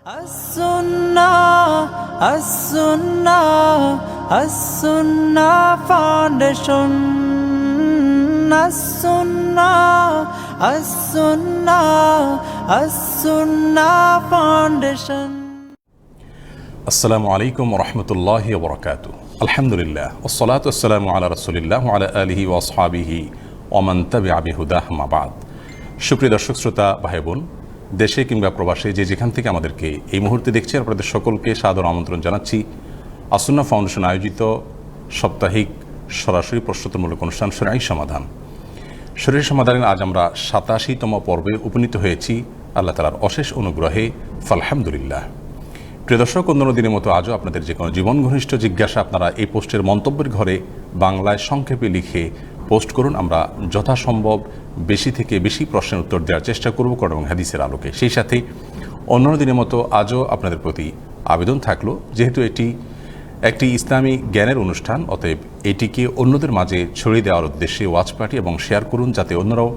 As-Sunnah, As-Sunnah, As-Sunnah Foundation. As-Sunnah, As-Sunnah, As-Sunnah Foundation. আসসালামু আলাইকুম রহমতুল্লাহি ওয়া বারাকাতুহু। আলহামদুলিল্লাহ ওয়াসসালাতু ওয়াসসালামু আলা রাসূলিল্লাহ ওয়া আলা আলিহি ওয়া আসহাবিহি ওয়া মান তাবিআ বিহুদাহ মা বাদ। সুপ্রিয় দর্শক শ্রোতা ভাই বোন, দেশে কিংবা প্রবাসে যে যেখান থেকে আমাদেরকে এই মুহূর্তে দেখছেন, আপনাদের সকলকে সাদর আমন্ত্রণ জানাচ্ছি আস-সুন্নাহ ফাউন্ডেশন আয়োজিত সাপ্তাহিক সরাসরি প্রশ্নোত্তরমূলক অনুষ্ঠান শরীয়ী সমাধান। শরীয়ী সমাধানের আজ আমরা ৮৭তম পর্বে উপনীত হয়েছি আল্লাহ তাআলার অশেষ অনুগ্রহে, আলহামদুলিল্লাহ। প্রিয় দর্শক, অন্য দিনের মতো আজও আপনাদের যে কোনো জীবন ঘনিষ্ঠ জিজ্ঞাসা আপনারা এই পোস্টের মন্তব্যের ঘরে বাংলায় সংক্ষেপে লিখে পোস্ট করুন। আমরা যথাসম্ভব বেশি থেকে বেশি প্রশ্নের উত্তর দেওয়ার চেষ্টা করব কোরআন এবং হাদিসের আলোকে। সেই সাথে অন্য দিনের মতো আজও আপনাদের প্রতি আবেদন থাকলো, যেহেতু এটি একটি ইসলামী জ্ঞানের অনুষ্ঠান, অতএব এটিকে অন্যদের মাঝে ছড়িয়ে দেওয়ার উদ্দেশ্যে ওয়াচ পার্টি এবং শেয়ার করুন, যাতে অন্যরাও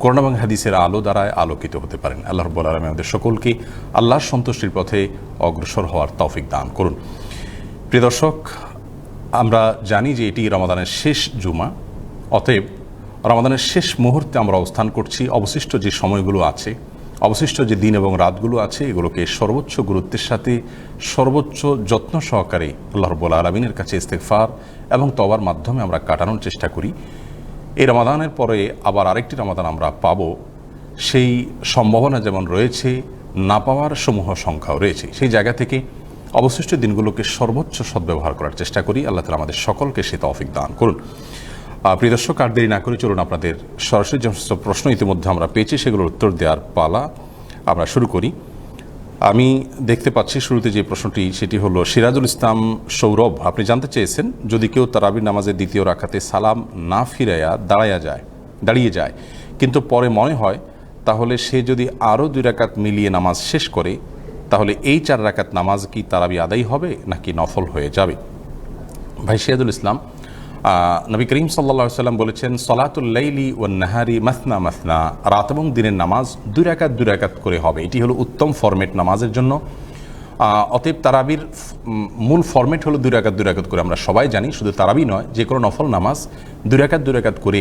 কোরআন এবং হাদিসের আলো দ্বারায় আলোকিত হতে পারেন। আল্লাহ রাব্বুল আলামিন আমাদের সকলকে আল্লাহর সন্তুষ্টির পথে অগ্রসর হওয়ার তৌফিক দান করুন। প্রিয় দর্শক, আমরা জানি যে এটি রমাদানের শেষ জুমা, অতএব রমাদানের শেষ মুহূর্তে আমরা অবস্থান করছি। অবশিষ্ট যে সময়গুলো আছে, অবশিষ্ট যে দিন এবং রাতগুলো আছে, এগুলোকে সর্বোচ্চ গুরুত্বের সাথে সর্বোচ্চ যত্ন সহকারে আল্লাহ রাব্বুল আলামিনের কাছে ইস্তেগফার এবং তওবার মাধ্যমে আমরা কাটানোর চেষ্টা করি। এই রমাদানের পরে আবার আরেকটি রমাদান আমরা পাব, সেই সম্ভাবনা যেমন রয়েছে, না পাওয়ার সমূহ সংখ্যাও রয়েছে। সেই জায়গা থেকে অবশিষ্ট দিনগুলোকে সর্বোচ্চ সদ্ব্যবহার করার চেষ্টা করি। আল্লাহ তাআলা আমাদের সকলকে সে তৌফিক দান করুন। প্রিয় দর্শক, আর দেরি না করে চলুন আপনাদের সরাসরি যে সমস্ত প্রশ্ন ইতিমধ্যে আমরা পেয়েছি সেগুলোর উত্তর দেওয়ার পালা আমরা শুরু করি। আমি দেখতে পাচ্ছি শুরুতে যে প্রশ্নটি, সেটি হলো সিরাজুল ইসলাম সৌরভ। আপনি জানতে চেয়েছেন, যদি কেউ তারাবির নামাজের দ্বিতীয় রাকাতে সালাম না ফিরাইয়া দাঁড়িয়ে যায় কিন্তু পরে মনে হয় তাহলে সে যদি আরও 2 রাকাত মিলিয়ে নামাজ শেষ করে, তাহলে এই 4 রাকাত নামাজ কি তারাবি আদায় হবে নাকি নফল হয়ে যাবে? ভাই সিরাজুল ইসলাম, নবী করিম সাল্লাল্লাহু আলাইহি ওয়াসাল্লাম বলেছেন, সলাতুল লাইলি ওয়ান নাহারি মাসনা মাসনা, রাত এবং দিনের নামাজ 2 রাকাত করে হবে। এটি হলো উত্তম ফরম্যাট নামাজের জন্য। অতএব তারাবির মূল ফরম্যাট হলো 2 রাকাত করে। আমরা সবাই জানি, শুধু তারাবি নয়, যে কোনো নফল নামাজ 2 রাকাত করে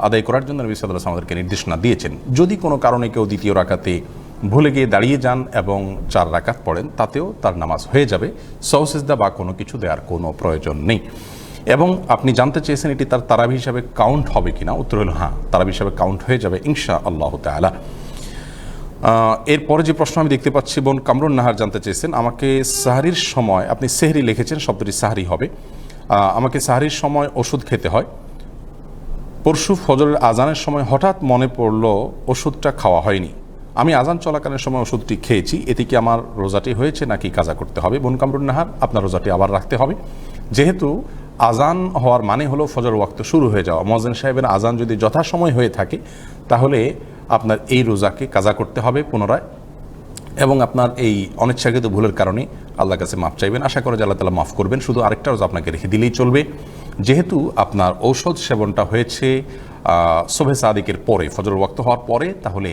আদায় করার জন্য নবী সাল্লাল্লাহু আলাইহি ওয়াসাল্লাম আমাদেরকে নির্দেশনা দিয়েছেন। যদি কোনো কারণে কেউ দ্বিতীয় রাকাতে ভুলে গিয়ে দাঁড়িয়ে যান এবং 4 রাকাত পড়েন, তাতেও তার নামাজ হয়ে যাবে। সওসিজদা বা কোনো কিছু দেওয়ার কোনো প্রয়োজন নেই। এবং আপনি জানতে চেয়েছেন এটি তার তারাবি হিসাবে কাউন্ট হবে কিনা, উত্তর হলো হ্যাঁ, তারাবি হিসাবে কাউন্ট হয়ে যাবে ইনশাআল্লাহু তাআলা। এরপরে যে প্রশ্ন আমি দেখতে পাচ্ছি, বোন কামরুন নাহার জানতে চেয়েছেন, আমাকে সাহরির সময়, আপনি সেহরি লিখেছেন, শব্দটি সাহরি হবে, আমাকে সাহরির সময় ওষুধ খেতে হয়। পরশু ফজরের আজানের সময় হঠাৎ মনে পড়ল ওষুধটা খাওয়া হয়নি। আমি আজান চলাকালীন সময় ওষুধটি খেয়েছি, এতে কি আমার রোজাটি হয়েছে নাকি কাজা করতে হবে? বোন কামরুন নাহার, আপনার রোজাটি আবার রাখতে হবে, যেহেতু আজান হওয়ার মানে হলো ফজর ওয়াক্ত শুরু হয়ে যাওয়া। মুয়াজ্জিন সাহেবের আজান যদি যথাসময় হয়ে থাকে, তাহলে আপনার এই রোজাকে কাজা করতে হবে পুনরায়, এবং আপনার এই অনিচ্ছাকৃত ভুলের কারণে আল্লাহর কাছে মাফ চাইবেন। আশা করে যে আল্লাহ তাআলা মাফ করবেন। শুধু আরেকটা রোজা আপনাকে রেখে দিলেই চলবে, যেহেতু আপনার ঔষধ সেবনটা হয়েছে সুবহে সাদিকের পরে, ফজর ওয়াক্ত হওয়ার পরে, তাহলে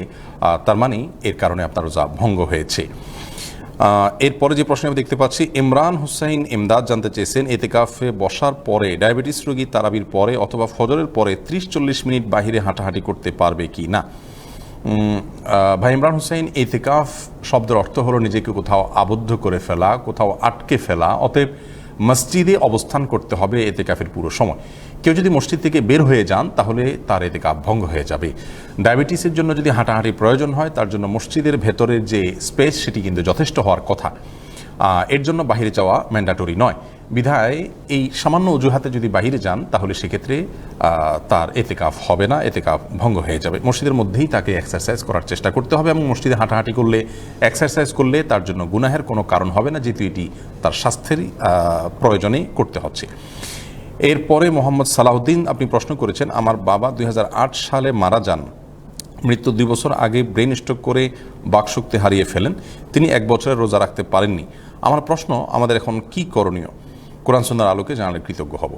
তার মানে এর কারণে আপনার রোজা ভঙ্গ হয়েছে। এরপরে যে প্রশ্ন আমি দেখতে পাচ্ছি, ইমরান হুসাইন ইমদাদ জানতে চেয়েছেন, এতেকাফে বসার পরে ডায়াবেটিস রোগী তারাবির পরে অথবা ফজরের পরে 30-40 মিনিট বাহিরে হাঁটাহাঁটি করতে পারবে কি না? ভাই ইমরান হুসাইন, এতেকাফ শব্দের অর্থ হলো নিজেকে কোথাও আবদ্ধ করে ফেলা, কোথাও আটকে ফেলা। অতএব মসজিদে অবস্থান করতে হবে এতেকাফের পুরো সময়। কেউ যদি মসজিদ থেকে বের হয়ে যান, তাহলে তার এতেকাফ ভঙ্গ হয়ে যাবে। ডায়াবেটিসের জন্য যদি হাঁটাহাঁটি প্রয়োজন হয়, তার জন্য মসজিদের ভেতরের যে স্পেস, সেটি কিন্তু যথেষ্ট হওয়ার কথা। এর জন্য বাহিরে যাওয়া ম্যান্ডাটরি নয়। বিধায় এই সামান্য অজুহাতে যদি বাহিরে যান, তাহলে সেক্ষেত্রে তার এতেকাফ হবে না, এতেকাফ ভঙ্গ হয়ে যাবে। মসজিদের মধ্যেই তাকে এক্সারসাইজ করার চেষ্টা করতে হবে, এবং মসজিদে হাঁটাহাঁটি করলে, এক্সারসাইজ করলে তার জন্য গুনাহের কোনো কারণ হবে না, যেহেতু এটি তার স্বাস্থ্যের প্রয়োজনেই করতে হচ্ছে। এরপরে মোহাম্মদ সালাউদ্দিন, আপনি প্রশ্ন করেছেন, আমার বাবা 2008 সালে মারা যান। মৃত্যুর 2 বছর আগে ব্রেন স্ট্রোক করে বাকশক্তি হারিয়ে ফেলেন। তিনি 1 বছরের রোজা রাখতে পারেননি। আমার প্রশ্ন, আমাদের এখন কি করণীয়? কোরআন সুন্নাহর আলোকে জানালে কৃতজ্ঞ হব।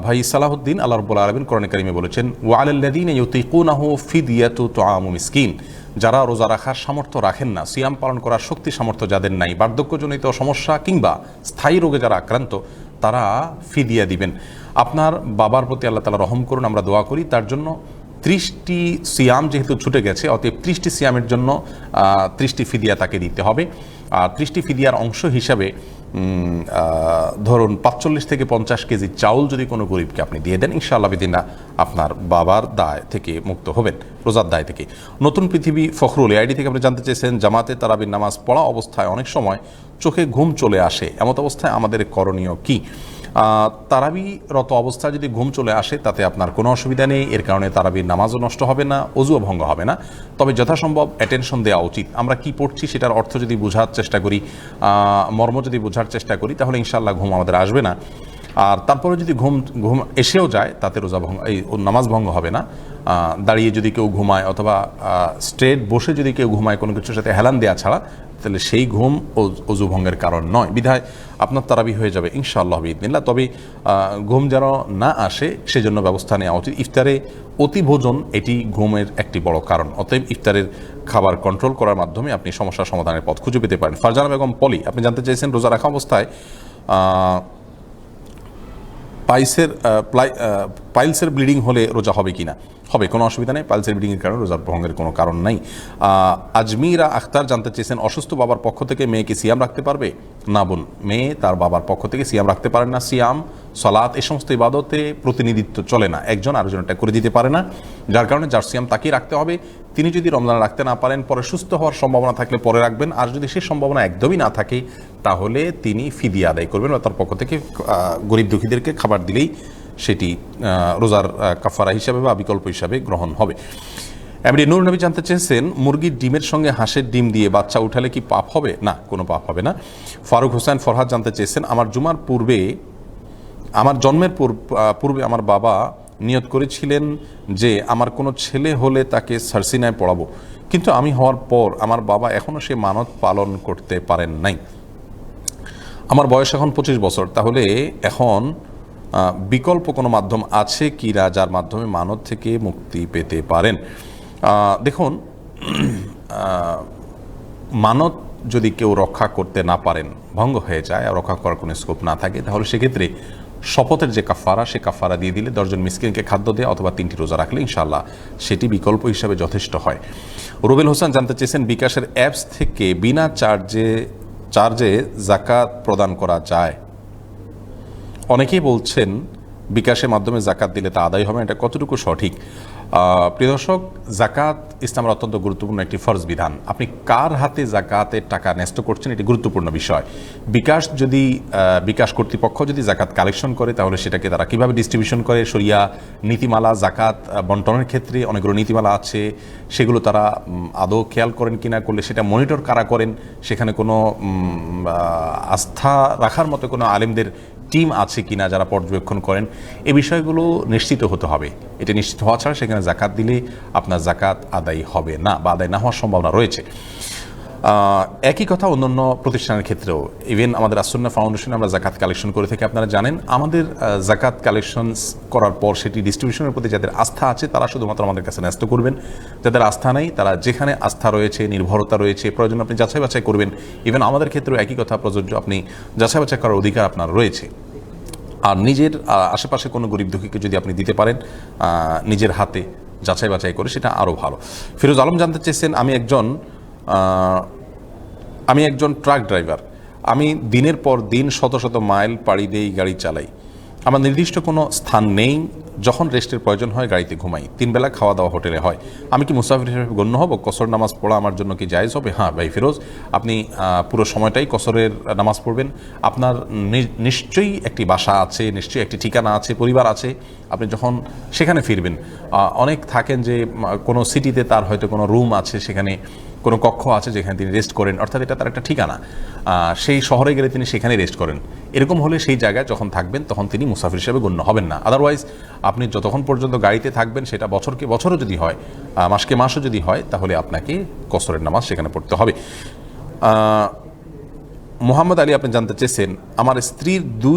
ভাই সালাহুদ্দিন, আল্লাহ রাব্বুল আলামিন কোরআনে কারিমে বলেছেন, ওয়া আলাল্লাযীনা ইউতিকুনাহু ফিদিয়াতু তুআমু মিসকিন, যারা রোজা রাখার সামর্থ্য রাখেন না, সিয়াম পালন করার শক্তি সামর্থ্য যাদের নাই, বার্ধক্যজনিত সমস্যা কিংবা স্থায়ী রোগে যারা আক্রান্ত, তারা ফিদিয়া দিবেন। আপনার বাবার প্রতি আল্লাহ তাআলা রহম করুন, আমরা দোয়া করি তার জন্য। 30টি সিয়াম যেহেতু ছুটে গেছে, অতএব 30টি সিয়ামের জন্য 30টি ফিদিয়া তাকে দিতে হবে। আর 30টি ফিদিয়ার অংশ হিসাবে ধরুন 45 থেকে 50 কেজি চাউল যদি কোনো গরিবকে আপনি দিয়ে দেন, ইনশাআল্লাহ বিদিনা আপনার বাবার দায় থেকে মুক্ত হবেন, রোজার দায় থেকে। নতুন পৃথিবী ফখরুল আইডি থেকে আপনি জানতে চেয়েছেন, জামাতে তারাবির নামাজ পড়া অবস্থায় অনেক সময় চোখে ঘুম চলে আসে, এমত অবস্থায় আমাদের করণীয় কি? তারাবিরত অবস্থায় যদি ঘুম চলে আসে তাতে আপনার কোনো অসুবিধা নেই, এর কারণে তারাবির নামাজও নষ্ট হবে না, অজুও ভঙ্গ হবে না। তবে যথাসম্ভব অ্যাটেনশন দেওয়া উচিত। আমরা কি পড়ছি সেটার অর্থ যদি বোঝার চেষ্টা করি, মর্ম যদি বোঝার চেষ্টা করি, তাহলে ইনশাআল্লাহ ঘুম আমাদের আসবে না। আর তারপরে যদি ঘুম এসেও যায় তাতে রোজা ভঙ্গ, এই নামাজ ভঙ্গ হবে না। দাঁড়িয়ে যদি কেউ ঘুমায় অথবা স্ট্রেট বসে যদি কেউ ঘুমায় কোনো কিছুর সাথে হেলান দেওয়া ছাড়া, তাহলে সেই ঘুম অজু ভঙ্গের কারণ নয়, বিধায় আপনার তারাবি হয়ে যাবে ইনশাআল্লাহ বিইذনিল্লাহ। তবে ঘুম যেন না আসে সেজন্য ব্যবস্থা নেওয়া উচিত। ইফতারে অতি ভোজন এটি ঘুমের একটি বড় কারণ, অতএব ইফতারের খাবার কন্ট্রোল করার মাধ্যমে আপনি সমস্যার সমাধানের পথ খুঁজে পেতে পারেন। ফারজানা বেগম পলি আপনি জানতে চাইছেন, রোজা রাখা অবস্থায় পাইলসের ব্লিডিং হলে রোজা হবে কিনা? হবে, কোনো অসুবিধা নেই। পাইলসের ব্লিডিংয়ের কারণে রোজার ভঙ্গের কোনো কারণ নাই। আজমিরা আখতার জানতে চেয়েছেন, অসুস্থ বাবার পক্ষ থেকে মেয়ে কি সিয়াম রাখতে পারবে? না বোন, মেয়ে তার বাবার পক্ষ থেকে সিয়াম রাখতে পারে না। সিয়াম, সালাত এই সমস্ত ইবাদতে প্রতিনিধিত্ব চলে না, একজন আরেকজনটা করে দিতে পারে না, যার কারণে যার সিয়াম তাকেই রাখতে হবে। তিনি যদি রমজান রাখতে না পারেন, পরে সুস্থ হওয়ার সম্ভাবনা থাকলে পরে রাখবেন, আর যদি সেই সম্ভাবনা একদমই না থাকে তাহলে তিনি ফিদিয়া আদায় করবেন বা তার পক্ষ থেকে গরিব দুঃখীদেরকে খাবার দিলেই সেটি রোজার কাফারা হিসাবে বা বিকল্প হিসাবে গ্রহণ হবে। এমনি নূর নবী জানতে চেয়েছেন, মুরগির ডিমের সঙ্গে হাঁসের ডিম দিয়ে বাচ্চা উঠালে কি পাপ হবে? না, কোনো পাপ হবে না। ফারুক হোসেন ফরহাদ জানতে চেয়েছেন, আমার জন্মের পূর্বে আমার বাবা নিয়ত করেছিলেন যে আমার কোনো ছেলে হলে তাকে সারসিনায় পড়াবো, কিন্তু আমি হওয়ার পর আমার বাবা এখনও সে মানত পালন করতে পারেন নাই। আমার বয়স এখন 25 বছর, তাহলে এখন বিকল্প কোনো মাধ্যম আছে কি না যার মাধ্যমে মানত থেকে মুক্তি পেতে পারেন? দেখুন, মানত যদি কেউ রক্ষা করতে না পারেন, ভঙ্গ হয়ে যায় আর রক্ষা করার কোনো স্কোপ না থাকে, তাহলে সেক্ষেত্রে শপথের যে কাফারা, সে কাফারা দিয়ে দিলে 10 জন মিসকিনকে খাদ্য দেয় অথবা 3টি রোজা রাখলে ইনশাআল্লাহ সেটি বিকল্প হিসাবে যথেষ্ট হয়। রুবেল হোসেন জানতে চেয়েছেন, বিকাশের অ্যাপস থেকে বিনা চার্জে জাকাত প্রদান করা যায়? অনেকেই বলছেন বিকাশের মাধ্যমে জাকাত দিলে তা আদায় হবে, এটা কতটুকু সঠিক? প্রিয় দর্শক, জাকাত ইসলামের অত্যন্ত গুরুত্বপূর্ণ একটি ফরজ বিধান। আপনি কার হাতে জাকাতের টাকা ন্যস্ত করছেন এটি গুরুত্বপূর্ণ বিষয়। বিকাশ কর্তৃপক্ষ যদি জাকাত কালেকশন করে, তাহলে সেটাকে তারা কিভাবে ডিস্ট্রিবিউশন করে, শরিয়া নীতিমালা জাকাত বন্টনের ক্ষেত্রে অনেকগুলো নীতিমালা আছে, সেগুলো তারা আদৌ খেয়াল করেন কিনা, করলে সেটা মনিটর কারা করেন, সেখানে কোনো আস্থা রাখার মতো কোনো আলেমদের টিম আছে কিনা যারা পর্যবেক্ষণ করেন, এই বিষয়গুলো নিশ্চিত হতে হবে। এটা নিশ্চিত হওয়া ছাড়া সেখানে জাকাত দিলে আপনার জাকাত আদায় হবে না বা আদায় না হওয়ার সম্ভাবনা রয়েছে। একই কথা অন্যান্য প্রতিষ্ঠানের ক্ষেত্রেও, ইভেন আমাদের আসুন্নাহ ফাউন্ডেশনে আমরা জাকাত কালেকশন করে থাকি। আপনারা জানেন, আমাদের জাকাত কালেকশন করার পর সেটি ডিস্ট্রিবিউশনের প্রতি যাদের আস্থা আছে তারা শুধুমাত্র আমাদের কাছে ন্যস্ত করবেন, যাদের আস্থা নেই তারা যেখানে আস্থা রয়েছে, নির্ভরতা রয়েছে, প্রয়োজন আপনি যাচাই বাছাই করবেন। ইভেন আমাদের ক্ষেত্রেও একই কথা প্রযোজ্য, আপনি যাচাই বাছাই করার অধিকার আপনার রয়েছে। আর নিজের আশেপাশে কোনো গরিব দুঃখীকে যদি আপনি দিতে পারেন নিজের হাতে যাচাই বাছাই করে, সেটা আরও ভালো। ফিরোজ আলম জানতে চেয়েছেন, আমি একজন ট্রাক ড্রাইভার। আমি দিনের পর দিন শত শত মাইল পাড়ি দিয়েই গাড়ি চালাই। আমার নির্দিষ্ট কোনো স্থান নেই, যখন রেস্টের প্রয়োজন হয় গাড়িতে ঘুমাই। 3 বেলা খাওয়া দাওয়া হোটেলে হয়। আমি কি মুসাফির হিসেবে গণ্য হব? কসর নামাজ পড়া আমার জন্য কি জায়েজ হবে? হ্যাঁ ভাই ফিরোজ, আপনি পুরো সময়টাই কসরের নামাজ পড়বেন। আপনার নিশ্চয়ই একটি বাসা আছে, নিশ্চয়ই একটি ঠিকানা আছে, পরিবার আছে। আপনি যখন সেখানে ফিরবেন, অনেক থাকেন যে কোনো সিটিতে তার হয়তো কোনো রুম আছে, সেখানে কোনো কক্ষ আছে যেখানে তিনি রেস্ট করেন, অর্থাৎ এটা তার একটা ঠিকানা। সেই শহরে গেলে তিনি সেখানে রেস্ট করেন। এরকম হলে সেই জায়গায় যখন থাকবেন তখন তিনি মুসাফির হিসেবে গণ্য হবেন না। আদারওয়াইজ আপনি যতক্ষণ পর্যন্ত গাড়িতে থাকবেন, সেটা বছরকে বছরও যদি হয়, মাসকে মাসও যদি হয়, তাহলে আপনাকে কসরের নামাজ সেখানে পড়তে হবে। মোহাম্মদ আলী আপনি জানতে চেয়েছেন, আমার স্ত্রীর 2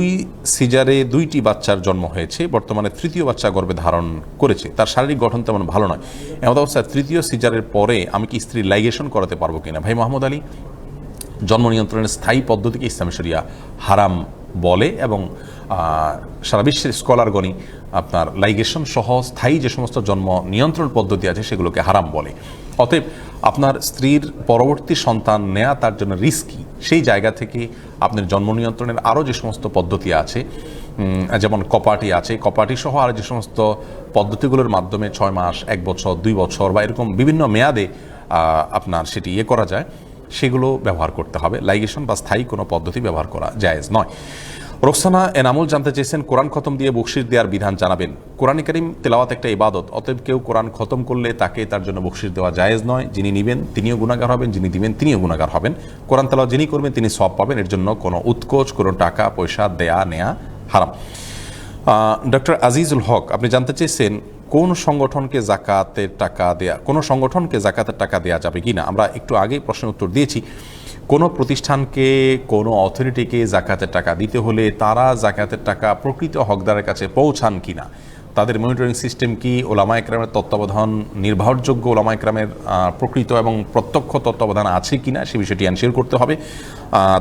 সিজারে 2টি বাচ্চার জন্ম হয়েছে, বর্তমানে 3য় বাচ্চা গর্ভে ধারণ করেছে, তার শারীরিক গঠন তেমন ভালো নয়, এমন অবস্থায় 3য় সিজারের পরে আমি কি স্ত্রীর লাইগেশন করাতে পারবো কিনা? ভাই মোহাম্মদ আলী, জন্ম নিয়ন্ত্রণের স্থায়ী পদ্ধতিকে ইসলামী শরিয়া হারাম বলে এবং সারা বিশ্বের স্কলারগণই আপনার লাইগেশন সহ স্থায়ী যে সমস্ত জন্ম নিয়ন্ত্রণ পদ্ধতি আছে সেগুলোকে হারাম বলে। অতএব আপনার স্ত্রীর পরবর্তী সন্তান নেয়া তার জন্য রিস্কি, সেই জায়গা থেকে আপনার জন্ম নিয়ন্ত্রণের আরও যে সমস্ত পদ্ধতি আছে, যেমন কপাটি আছে, কপাটি সহ আর যে সমস্ত পদ্ধতিগুলোর মাধ্যমে 6 মাস, 1 বছর, 2 বছর বা এরকম বিভিন্ন মেয়াদে আপনার সেটি করা যায়, সেগুলো ব্যবহার করতে হবে। লাইগেশন বা স্থায়ী কোনো পদ্ধতি ব্যবহার করা জায়েজ নয়। রোকসানা এনামুল জানতে চেয়েছেন, কোরআন খতম দিয়ে বকশিশ দেওয়ার বিধান জানাবেন। কোরআন কারীম তেলাওয়াত একটা ইবাদত, অতএব কেউ কোরআন খতম করলে তাকে তার জন্য বকশিশ দেওয়া জায়েজ নয়। যিনি নিবেন তিনিও গুনাহগার হবেন, যিনি দিবেন তিনিও গুনাহগার হবেন। কোরআন তেলাওয়াত যিনি করবেন তিনি সওয়াব পাবেন, এর জন্য কোনো উৎকোচ, কোনো টাকা পয়সা দেয়া নেয়া হারাম। ডক্টর আজিজুল হক আপনি জানতে চেয়েছেন, কোন সংগঠনকে জাকাতের টাকা দেয়া যাবে কিনা? আমরা একটু আগেই প্রশ্নের উত্তর দিয়েছি। কোনো প্রতিষ্ঠানকে, কোনো অথরিটিকে জাকাতের টাকা দিতে হলে তারা জাকাতের টাকা প্রকৃত হকদারের কাছে পৌঁছান কিনা, তাদের মনিটরিং সিস্টেম কি, ওলামা একরামের তত্ত্বাবধান, নির্ভরযোগ্য ওলামা একরামের প্রকৃত এবং প্রত্যক্ষ তত্ত্বাবধান আছে কিনা, সে বিষয়টি এনশিওর করতে হবে।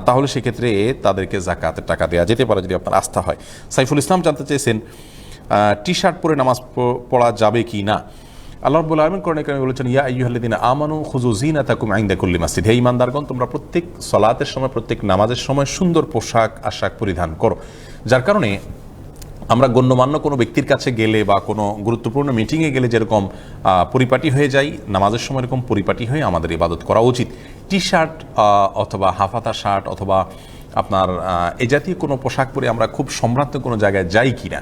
তাহলে সেক্ষেত্রে তাদেরকে জাকাতের টাকা দেওয়া যেতে পারে যদি আপনার আস্থা হয়। সাইফুল ইসলাম জানতে চেয়েছেন, টি শার্ট পরে নামাজ পড়া যাবে কি না? আল্লাহ রাব্বুল আলামিন কোরআনে কারিমে বলেছেন, ইয়া আইয়ুহাল্লাযীনা আমানু খুযু যিনাতাকুম ইনদা কুল্লি মাসজিদ, হে ঈমানদারগণ তোমরা প্রত্যেক সালাতের সময়, প্রত্যেক নামাজের সময় সুন্দর পোশাক আশাক পরিধান করো। যার কারণে আমরা গণ্যমান্য কোনো ব্যক্তির কাছে গেলে বা কোনো গুরুত্বপূর্ণ মিটিংয়ে গেলে যেরকম পরিপাটি হয়ে যাই, নামাজের সময় এরকম পরিপাটি হয়ে আমাদের ইবাদত করা উচিত। টি শার্ট অথবা হাফাতা শার্ট অথবা আপনার এ জাতীয় কোনো পোশাক পরে আমরা খুব সম্ভ্রান্ত কোনো জায়গায় যাই কিনা,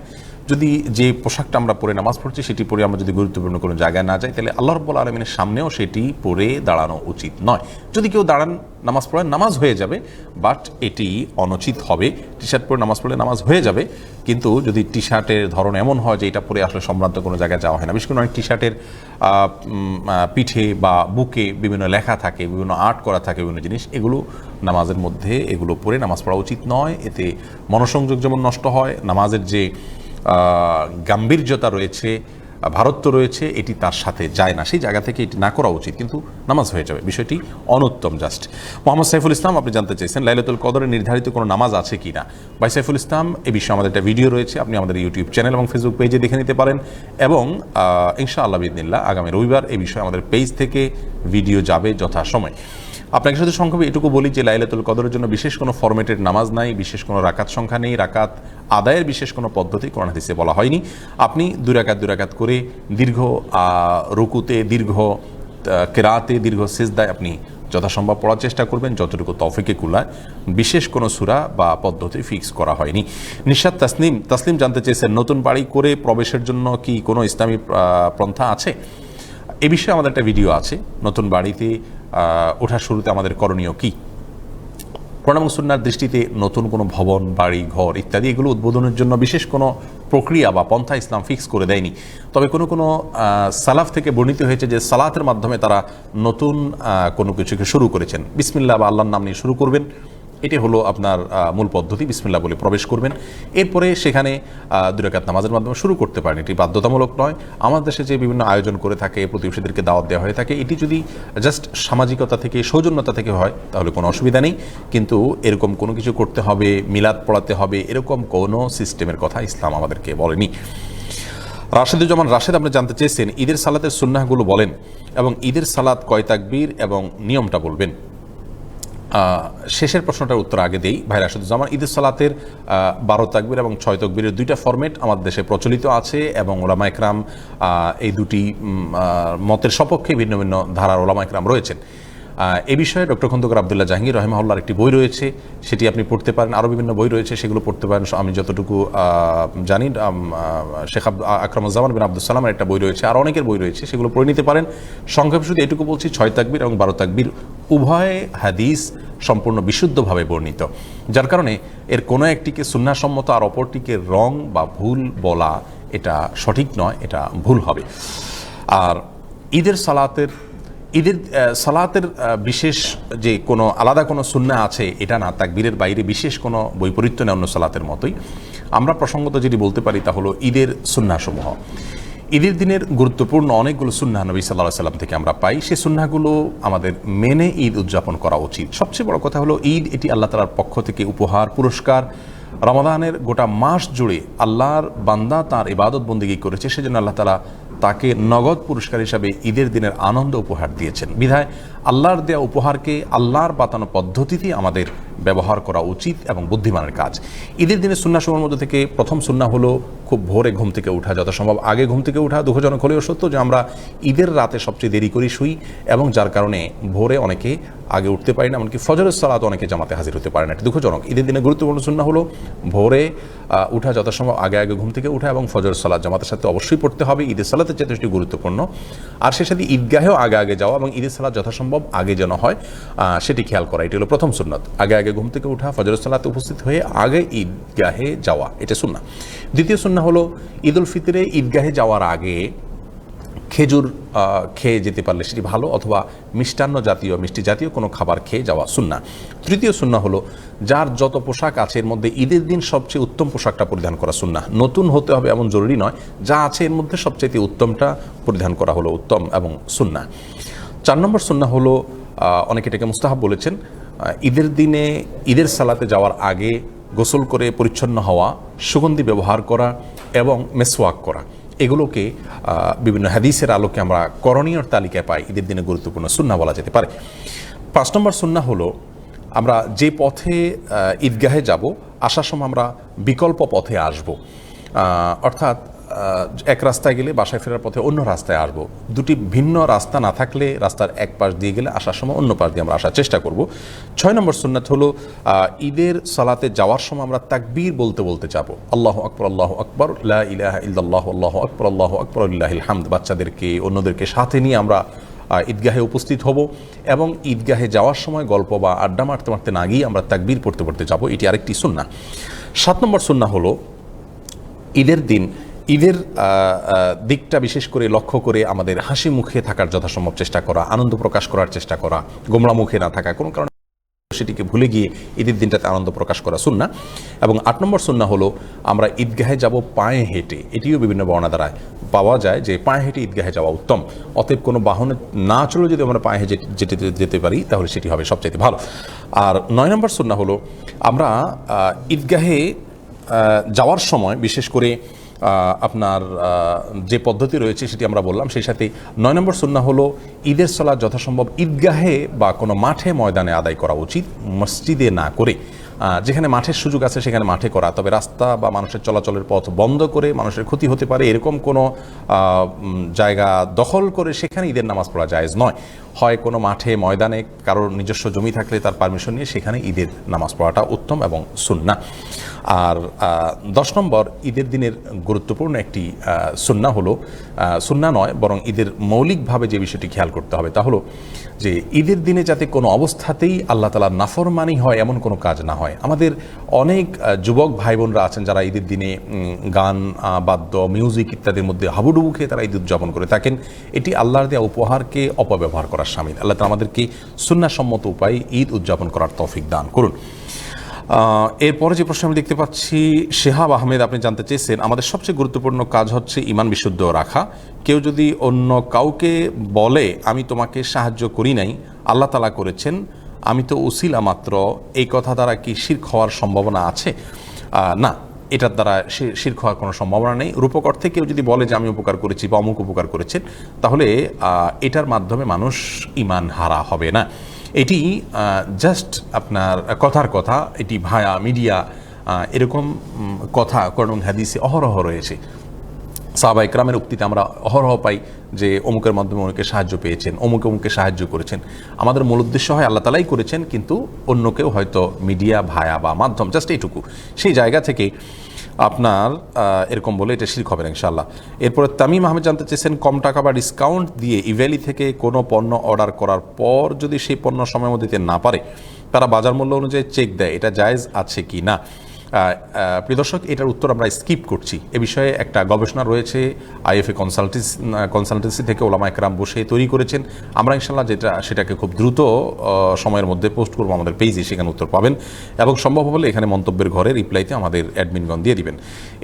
যদি যে পোশাকটা আমরা পরে নামাজ পড়ছি সেটি পরে আমরা যদি গুরুত্বপূর্ণ কোনো জায়গায় না যাই, তাহলে আল্লাহ রাব্বুল আলামিনের সামনেও সেটি পরে দাঁড়ানো উচিত নয়। যদি কেউ দাঁড়ান নামাজ পড়েন, নামাজ হয়ে যাবে, বাট এটি অনুচিত হবে। টি শার্ট পরে নামাজ পড়লে নামাজ হয়ে যাবে, কিন্তু যদি টি শার্টের ধরন এমন হয় যে এটা পরে আসলে সম্ভ্রান্ত কোনো জায়গায় যাওয়া হয় না। বিশেষ করে অনেক টি শার্টের পিঠে বা বুকে বিভিন্ন লেখা থাকে, বিভিন্ন আর্ট করা থাকে, বিভিন্ন জিনিস, এগুলো নামাজের মধ্যে এগুলো পরে নামাজ পড়া উচিত নয়। এতে মনোসংযোগ যেমন নষ্ট হয়, নামাজের যে গাম্ভীর্যতা রয়েছে, ভারত্ব রয়েছে, এটি তার সাথে যায় না। সেই জায়গা থেকে এটি না করা উচিত, কিন্তু নামাজ হয়ে যাবে, বিষয়টি অনুত্তম। জাস্ট মোহাম্মদ সাইফুল ইসলাম আপনি জানতে চেয়েছেন, লাইলাতুল কদরের নির্ধারিত কোনো নামাজ আছে কি না? ভাই সাইফুল ইসলাম, এ বিষয়ে আমাদের একটা ভিডিও রয়েছে, আপনি আমাদের ইউটিউব চ্যানেল এবং ফেসবুক পেজে দেখে নিতে পারেন, এবং ইনশাআল্লাহ বিইذনিল্লাহ আগামী রবিবার এই বিষয়ে আমাদের পেজ থেকে ভিডিও যাবে যথাসময়। আপনাকে শুধু সংক্ষেপে এটুকু বলি যে লাইলাতুল কদরের জন্য বিশেষ কোনো ফরম্যাটের নামাজ নাই, বিশেষ কোনো রাকাত সংখ্যা নেই, রাকাত আদায়ের বিশেষ কোনো পদ্ধতি কোরআন হাদিসে বলা হয়নি। আপনি 2 রাকাত করে দীর্ঘ রুকুতে, দীর্ঘ কেরাতে, দীর্ঘ সিজদায় আপনি যথাসম্ভব পড়ার চেষ্টা করবেন, যতটুকু তৌফিকে কুলায়। বিশেষ কোনো সূরা বা পদ্ধতি ফিক্স করা হয়নি। নিশাত তাসলিম জানতে চেয়েছেন, নতুন বাড়ি করে প্রবেশের জন্য কি কোনো ইসলামী পন্থা আছে? এ বিষয়ে আমাদের একটা ভিডিও আছে, নতুন বাড়িতে ওঠার শুরুতে আমাদের করণীয় কি। কোরআন এবং সুন্নাহর দৃষ্টিতে নতুন কোনো ভবন, বাড়ি, ঘর ইত্যাদি এগুলো উদ্বোধনের জন্য বিশেষ কোনো প্রক্রিয়া বা পন্থা ইসলাম ফিক্স করে দেয়নি। তবে কোনো সালাফ থেকে বর্ণিত হয়েছে যে সালাতের মাধ্যমে তারা নতুন কোনো কিছুকে শুরু করেছেন। বিসমিল্লাহ বা আল্লাহর নাম নিয়ে শুরু করবেন, এটি হলো আপনার মূল পদ্ধতি। বিসমিল্লাহ বলে প্রবেশ করবেন, এরপরে সেখানে 2 রাকাত নামাজের মাধ্যমে শুরু করতে পারেন। এটি বাধ্যতামূলক নয়। আমাদের দেশে যে বিভিন্ন আয়োজন করে থাকে, প্রতিবেশীদেরকে দাওয়াত দেওয়া হয়ে থাকে, এটি যদি জাস্ট সামাজিকতা থেকে, সৌজন্যতা থেকে হয় তাহলে কোনো অসুবিধা নেই, কিন্তু এরকম কোনো কিছু করতে হবে, মিলাদ পড়াতে হবে, এরকম কোনো সিস্টেমের কথা ইসলাম আমাদেরকে বলেনি। রাশেদুজ্জামান রাশেদ আপনি জানতে চেয়েছেন, ঈদের সালাতের সুন্নাহগুলো বলেন এবং ঈদের সালাত কয় তাকবীর এবং নিয়মটা বলবেন। শেষের প্রশ্নটার উত্তর আগে দেই। ভাই রাশেদুজ্জামান, ঈদের সালাতের 12 তাকবীর এবং 6 তাকবীরের 2টা ফরম্যাট আমাদের দেশে প্রচলিত আছে এবং ওলামা একরাম এই দুটি মতের সপক্ষে ভিন্ন ভিন্ন ধারার ওলামা একরাম রয়েছেন। এ বিষয়ে ডক্টর খন্দকার আব্দুল্লাহ জাহাঙ্গীর রাহিমাহুল্লাহর একটি বই রয়েছে, সেটি আপনি পড়তে পারেন। আরও বিভিন্ন বই রয়েছে, সেগুলো পড়তে পারেন। আমি যতটুকু জানি শেখ আকরামুজ্জামান বিন আব্দুল সালামের একটা বই রয়েছে, আর অনেকের বই রয়েছে, সেগুলো পড়ে নিতে পারেন। সংক্ষেপে শুধু এটুকু বলছি, 6 তাকবীর এবং 12 তাকবীর উভয় হাদিস সম্পূর্ণ বিশুদ্ধভাবে বর্ণিত, যার কারণে এর কোনো একটিকে সুন্নাহসম্মত আর অপরটিকে রং বা ভুল বলা এটা সঠিক নয়, এটা ভুল হবে। আর ঈদের সালাতের ঈদের সালাতের বিশেষ যে কোনো আলাদা কোনো সুন্নাহ আছে এটা না, তাকবীরের বাইরে বিশেষ কোনো বৈপরীত্য নেই অন্য সালাতের মতোই। আমরা প্রসঙ্গত যেটি বলতে পারি তা হলো ঈদের সুন্নাহসমূহ। ঈদের দিনের গুরুত্বপূর্ণ অনেকগুলো সুন্নাহ নবী সাল্লাল্লাহু আলাইহি সাল্লাম থেকে আমরা পাই। সেই সুন্নাহগুলো আমাদের মেনে ঈদ উদযাপন করা উচিত। সবচেয়ে বড় কথা হলো ঈদ এটি আল্লাহ তাআলার পক্ষ থেকে উপহার, পুরস্কার। রমাদানের গোটা মাস জুড়ে আল্লাহর বান্দা তার ইবাদত বন্দেগী করেছে, সেজন্য আল্লাহ তাআলা তাকে নগদ পুরস্কার হিসাবে ঈদের দিনের আনন্দ উপহার দিয়েছেন। বিধায় আল্লাহর দেয়া উপহারকে আল্লাহর বাতানো পদ্ধতিতে আমাদের ব্যবহার করা উচিত এবং বুদ্ধিমানের কাজ। ঈদের দিনের সুন্নাহসমূহের মধ্যে থেকে প্রথম সুন্নাহ হলো খুব ভোরে ঘুম থেকে ওঠা, যথাসম্ভব আগে ঘুম থেকে ওঠা। দুঃখজনক হলেও সত্য যে আমরা ঈদের রাতে সবচেয়ে দেরি করে শুই এবং যার কারণে ভোরে অনেকে আগে উঠতে পারি না, এমনকি ফজরের সালাত অনেকে জামাতে হাজির হতে পারে না। এটা দুঃখজনক। ঈদের দিনে গুরুত্বপূর্ণ সুন্নাহ হলো ভোরে উঠা, যথাসম্ভব আগে ঘুম থেকে উঠা এবং ফজরের সালাত জামাতের সাথে অবশ্যই পড়তে হবে। ঈদের সালাতের চেয়ে সেটি গুরুত্বপূর্ণ। আর সে সাথে ঈদগাহেও আগে যাওয়া এবং ঈদের সালাত যথাসম্ভব আগে যেন হয় সেটি খেয়াল করা। এটি হলো প্রথম সুন্নাত। আগে ঘুম থেকে উঠা, ফজরের সালাতে উপস্থিত হয়ে আগে ঈদগাহে যাওয়া, এটা সুন্নাহ। দ্বিতীয় সুন্নাহ হলো ঈদ উল ফিতরে ঈদগাহে যাওয়ার আগে খেজুর খেয়ে যেতে পারলে সেটি ভালো, অথবা মিষ্টান্ন জাতীয় মিষ্টি জাতীয় কোনো খাবার খেয়ে যাওয়া সুন্নাহ। তৃতীয় সুন্নাহ হলো যার যত পোশাক আছে এর মধ্যে ঈদের দিন সবচেয়ে উত্তম পোশাকটা পরিধান করা সুন্নাহ। নতুন হতে হবে এমন জরুরি নয়, যা আছে এর মধ্যে সবচেয়ে উত্তমটা পরিধান করা হলো উত্তম এবং সুন্নাহ। 4 নম্বর সুন্নাহ হলো অনেকে এটাকে মুস্তাহাব বলেছেন, ঈদের দিনে ঈদের সালাতে যাওয়ার আগে গোসল করে পরিচ্ছন্ন হওয়া, সুগন্ধি ব্যবহার করা এবং মেসওয়াক করা। এগুলোকে বিভিন্ন হাদিসের আলোকে আমরা করণীয় তালিকায় পাই, ঈদের দিনে গুরুত্বপূর্ণ সুন্নাহ বলা যেতে পারে। 5 নম্বর সুন্নাহ হলো আমরা যে পথে ঈদগাহে যাব আসার সময় আমরা বিকল্প পথে আসব, অর্থাৎ এক রাস্তায় গেলে বাসায় ফেরার পথে অন্য রাস্তায় আসব। দুটি ভিন্ন রাস্তা না থাকলে রাস্তার এক পাশ দিয়ে গেলে আসার সময় অন্য পাশ দিয়ে আমরা আসার চেষ্টা করব। 6 নম্বর সুন্নাত হলো ঈদের সালাতে যাওয়ার সময় আমরা তাকবীর বলতে বলতে যাব, আল্লাহু আকবার আল্লাহু আকবার লা ইলাহা ইল্লাল্লাহ আল্লাহু আকবার লিল্লাহিল হামদ। বাচ্চাদেরকে অন্যদেরকে সাথে নিয়ে আমরা ঈদগাহে উপস্থিত হব এবং ঈদগাহে যাওয়ার সময় গল্প বা আড্ডা মারতে মারতে না গিয়ে আমরা তাকবীর পড়তে পড়তে যাব, এটি আরেকটি সুন্নাহ। 7 নম্বর সুন্নাহ হলো ঈদের দিন ঈদের দিকটা বিশেষ করে লক্ষ্য করে আমাদের হাসি মুখে থাকার যথাসম্ভব চেষ্টা করা, আনন্দ প্রকাশ করার চেষ্টা করা, গোমরা মুখে না থাকা, কোনো কারণে সেটিকে ভুলে গিয়ে ঈদের দিনটাতে আনন্দ প্রকাশ করা সুন্নাহ। এবং 8 নম্বর সুন্নাহ হলো আমরা ঈদগাহে যাব পায়ে হেঁটে। এটিও বিভিন্ন বর্ণনা দ্বারা পাওয়া যায় যে পায়ে হেঁটে ঈদগাহে যাওয়া উত্তম। অতএব কোনো বাহনে না চলে যদি আমরা পায়ে হেঁটে যেতে পারি তাহলে সেটি হবে সবচেয়ে ভালো। আর 9 নম্বর সুন্নাহ হলো আমরা ঈদগাহে যাওয়ার সময় বিশেষ করে আপনার যে পদ্ধতি রয়েছে সেটি আমরা বললাম। সেই সাথে 9 নম্বর সুন্নাহ হলো ঈদের সালাত যথাসম্ভব ঈদগাহে বা কোনো মাঠে ময়দানে আদায় করা উচিত, মসজিদে না করে। যেখানে মাঠের সুযোগ আছে সেখানে মাঠে করা, তবে রাস্তা বা মানুষের চলাচলের পথ বন্ধ করে মানুষের ক্ষতি হতে পারে এরকম কোনো জায়গা দখল করে সেখানে ঈদের নামাজ পড়া জায়েজ নয়। হয় কোনো মাঠে ময়দানে কারোর নিজস্ব জমি থাকলে তার পারমিশন নিয়ে সেখানে ঈদের নামাজ পড়াটা উত্তম এবং সুন্নাহ। আর 10 নম্বর ঈদের দিনের গুরুত্বপূর্ণ একটি সুন্নাহ হলো, সুন্নাহ নয় বরং ঈদের মৌলিকভাবে যে বিষয়টি খেয়াল করতে হবে তা হলো যে ঈদের দিনে যাতে কোনো অবস্থাতেই আল্লাহ তাআলার নাফরমানি হয় এমন কোনো কাজ না হয়। আমাদের অনেক যুবক ভাই বোনরা আছেন যারা ঈদের দিনে গান, বাদ্য, মিউজিক ইত্যাদির মধ্যে হাবুডুবু খেয়ে তারা ঈদ উদযাপন করে থাকেন। এটি আল্লাহর দেওয়া উপহারকে অপব্যবহার করার শামিল। আল্লাহ তাআলা আমাদেরকে সুন্নাহসম্মত উপায়ে ঈদ উদযাপন করার তৌফিক দান করুন। এরপরে যে প্রশ্ন আমি দেখতে পাচ্ছি, শেহাব আহমেদ আপনি জানতে চেয়েছেন, আমাদের সবচেয়ে গুরুত্বপূর্ণ কাজ হচ্ছে ঈমান বিশুদ্ধ রাখা। কেউ যদি অন্য কাউকে বলে আমি তোমাকে সাহায্য করি নাই, আল্লাহ তাআলা করেছেন, আমি তো উসিলা মাত্র, এই কথা দ্বারা কি শিরক হওয়ার সম্ভাবনা আছে? না, এটার দ্বারা শিরক হওয়ার কোনো সম্ভাবনা নেই। রূপক অর্থে কেউ যদি বলে যে আমি উপকার করেছি বা অমুক উপকার করেছেন, তাহলে এটার মাধ্যমে মানুষ ঈমান হারা হবে না। এটি জাস্ট আপনার কথার কথা, এটি ভায়া মিডিয়া এরকম কথা কোরআন হাদিসে অহরহ রয়েছে। সাহাবা ইকরামের উক্তিতে আমরা অহরহ পাই যে অমুকের মাধ্যমে অমুকে সাহায্য পেয়েছেন, অমুকে সাহায্য করেছেন। আমাদের মূল উদ্দেশ্য হয় আল্লাহ তাআলাই করেছেন, কিন্তু অন্য কেউ হয়তো মিডিয়া, ভায়া বা মাধ্যম, জাস্ট এইটুকু। সেই জায়গা থেকে আপনার এরকম বলে এটা শিরক হবে না ইনশাআল্লাহ। এরপরে তামিম আহমেদ জানতে চেয়েছেন, কম টাকা বা ডিসকাউন্ট দিয়ে ইভ্যালি থেকে কোনো পণ্য অর্ডার করার পর যদি সেই পণ্য সময়ের মধ্যে দিতে না পারে, তারা বাজার মূল্য অনুযায়ী চেক দেয়, এটা জায়েজ আছে কি না? প্রিয় দর্শক, এটার উত্তর আমরা স্কিপ করছি। এ বিষয়ে একটা গবেষণা রয়েছে, আইএফএ কনসালটেন্সি থেকে ওলামা একরাম বসে তৈরি করেছেন। আমরা ইনশাল্লাহ সেটাকে খুব দ্রুত সময়ের মধ্যে পোস্ট করবো আমাদের পেজে, সেখানে উত্তর পাবেন এবং সম্ভব হলে এখানে মন্তব্যের ঘরে রিপ্লাইতে আমাদের অ্যাডমিনগণ দিয়ে দিবেন।